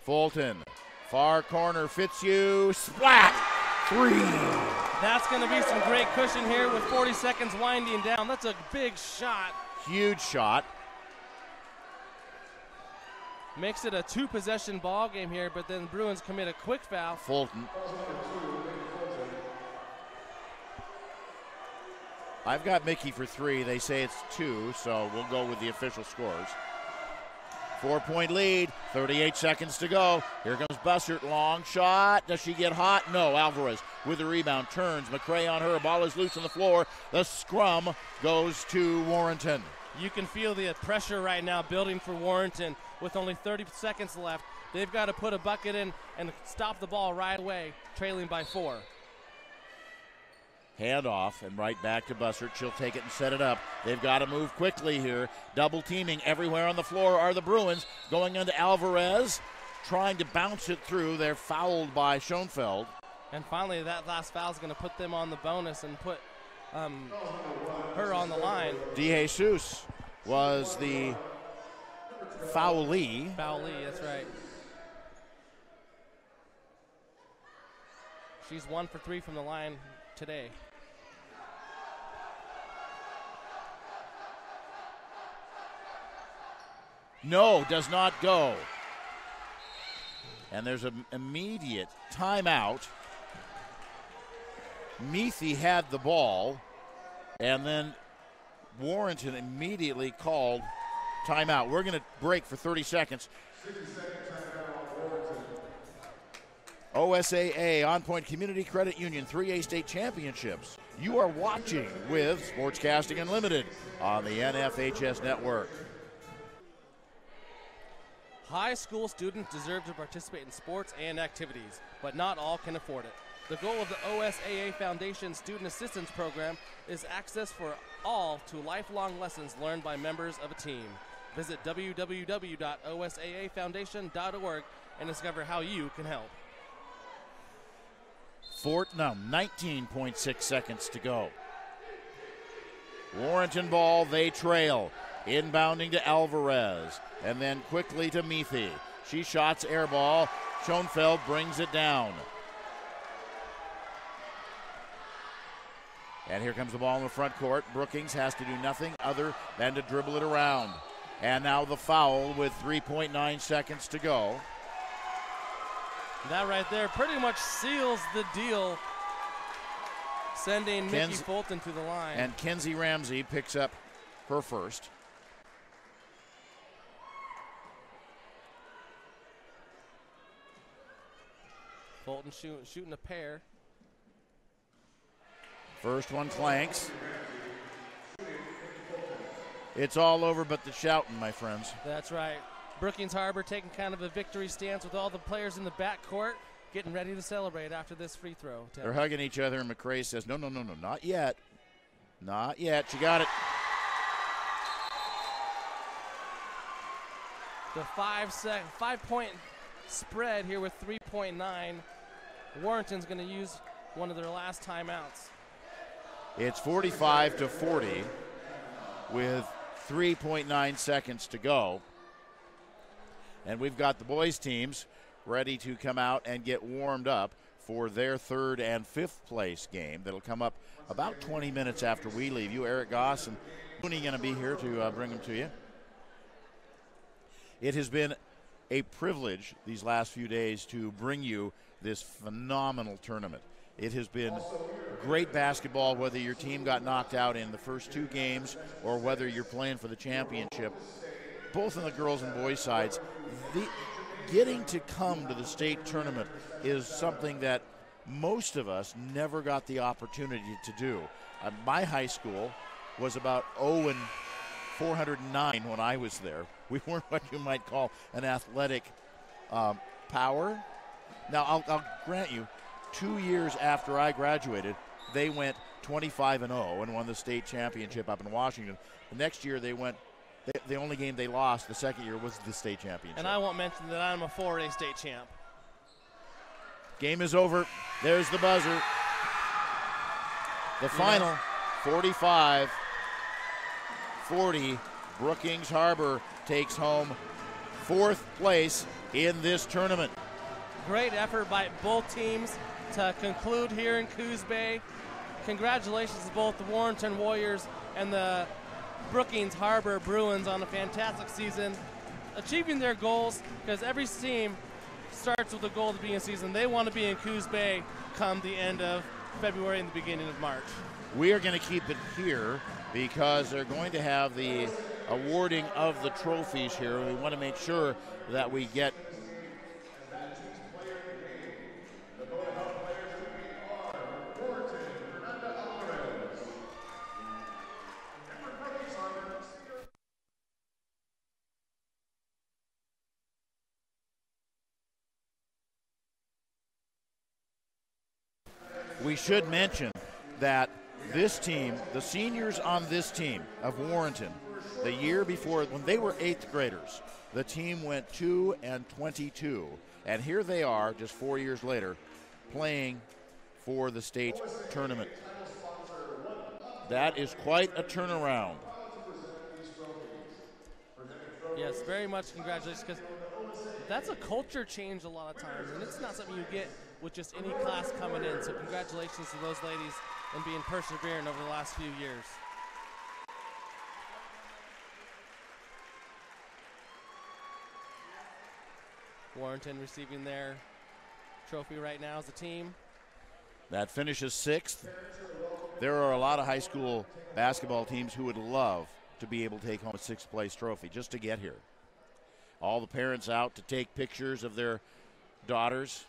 Fulton. Far corner. Fitzhugh. Splat. Three. That's going to be some great cushion here with 40 seconds winding down. That's a big shot. Huge shot. Makes it a two-possession ball game here, but then Bruins commit a quick foul. Fulton. I've got Mickey for three. They say it's two, so we'll go with the official scores. 4 point lead, 38 seconds to go. Here comes Bussert, long shot. Does she get hot? No, Alvarez with the rebound, turns. McCray on her, ball is loose on the floor. The scrum goes to Warrenton. You can feel the pressure right now building for Warrenton with only 30 seconds left. They've got to put a bucket in and stop the ball right away, trailing by 4. Hand off and right back to Bussert. She'll take it and set it up. They've got to move quickly here. Double teaming everywhere on the floor are the Bruins. Going into Alvarez, trying to bounce it through. They're fouled by Schoenfeld. And finally, that last foul is going to put them on the bonus and put her on the line. DeJesus was the foulee. Foulee, that's right. She's 1 for 3 from the line today. No, does not go. And there's an immediate timeout. Meathy had the ball, and then Warrenton immediately called timeout. We're going to break for 30 seconds. OSAA, On Point Community Credit Union, 3A state championships. You are watching with Sportscasting Unlimited on the NFHS network. High school students deserve to participate in sports and activities, but not all can afford it. The goal of the OSAA Foundation Student Assistance Program is access for all to lifelong lessons learned by members of a team. Visit www.osaafoundation.org and discover how you can help. 19.6 seconds to go. Warrenton ball, they trail. Inbounding to Alvarez, and then quickly to Meathy. She shots air ball. Schoenfeld brings it down. And here comes the ball in the front court. Brookings has to do nothing other than to dribble it around. And now the foul with 3.9 seconds to go. That right there pretty much seals the deal, sending Mickey Fulton to the line. And Kenzie Ramsey picks up her first. Fulton shooting a pair. First one clanks. It's all over but the shouting, my friends. That's right. Brookings Harbor taking kind of a victory stance with all the players in the backcourt getting ready to celebrate after this free throw. They're hugging each other, and McCray says, no, not yet. Not yet. She got it. The 5-point spread here with 3.9. Warrenton's going to use one of their last timeouts. It's 45-40 with 3.9 seconds to go. And we've got the boys' teams ready to come out and get warmed up for their third and fifth place game that'll come up about 20 minutes after we leave. You, Eric Goss and Tourney, going to be here to bring them to you. It has been a privilege these last few days to bring you this phenomenal tournament. It has been great basketball, whether your team got knocked out in the first two games or whether you're playing for the championship. Both on the girls and boys sides, getting to come to the state tournament is something that most of us never got the opportunity to do. My high school was about 409 when I was there. We weren't what you might call an athletic power. Now, I'll grant you, 2 years after I graduated, they went 25-0 and won the state championship up in Washington. The next year they went, the only game they lost the second year was the state championship. And I won't mention that I'm a 4A state champ. Game is over. There's the buzzer. The final, 45-40. Brookings Harbor takes home fourth place in this tournament. Great effort by both teams to conclude here in Coos Bay. Congratulations to both the Warrenton Warriors and the Brookings Harbor Bruins on a fantastic season, achieving their goals, because every team starts with the goal at the beginning of the season. They want to be in Coos Bay come the end of February and the beginning of March. We are going to keep it here because they're going to have the awarding of the trophies here. We want to make sure that we get We should mention that this team, the seniors on this team of Warrenton, the year before, when they were 8th graders, the team went 2-22. And here they are, just 4 years later, playing for the state tournament. That is quite a turnaround. Yes, very much congratulations, because that's a culture change a lot of times, and it's not something you get with just any class coming in. So congratulations to those ladies and being persevering over the last few years. Warrenton receiving their trophy right now as a team. That finishes 6th. There are a lot of high school basketball teams who would love to be able to take home a 6th place trophy just to get here. All the parents out to take pictures of their daughters.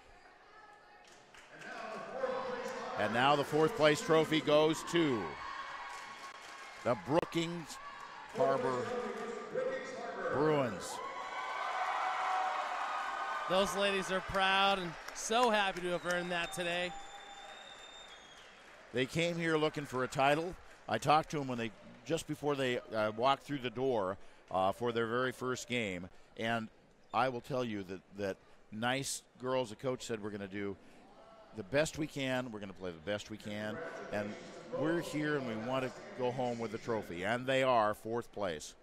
And now the 4th place trophy goes to the Brookings Harbor Bruins. Those ladies are proud and so happy to have earned that today. They came here looking for a title. I talked to them just before they walked through the door for their very first game. And I will tell you that nice girls, the coach said we're going to do the best we can. We're going to play the best we can. And we're here and we want to go home with the trophy. And they are 4th place.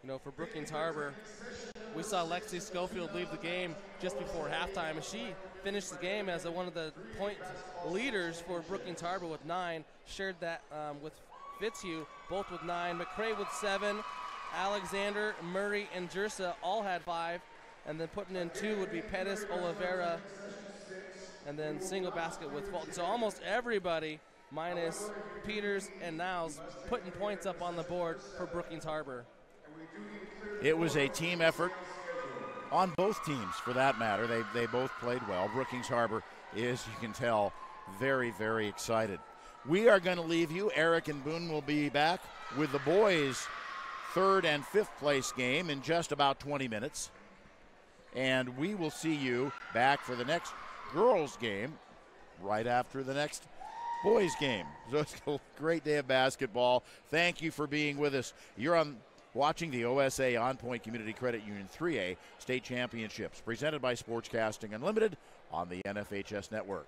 You know, for Brookings Harbor, we saw Lexi Schofield leave the game just before halftime, and she finished the game as one of the point leaders for Brookings Harbor with 9. Shared that with Fitzhugh, both with 9. McCrae with 7. Alexander, Murray, and Jersa all had 5. And then putting in 2 would be Pettis, Oliveira, and then single basket with Fulton. So almost everybody, minus Peters and Niles, putting points up on the board for Brookings Harbor. It was a team effort on both teams, for that matter. They both played well. Brookings Harbor is, you can tell, very, very excited. We are going to leave you. Eric and Boone will be back with the boys' 3rd and 5th place game in just about 20 minutes. And we will see you back for the next girls' game right after the next boys' game. So it's a great day of basketball. Thank you for being with us. You're watching the OSAA On Point Community Credit Union 3A State Championships, presented by Sportscasting Unlimited on the NFHS Network.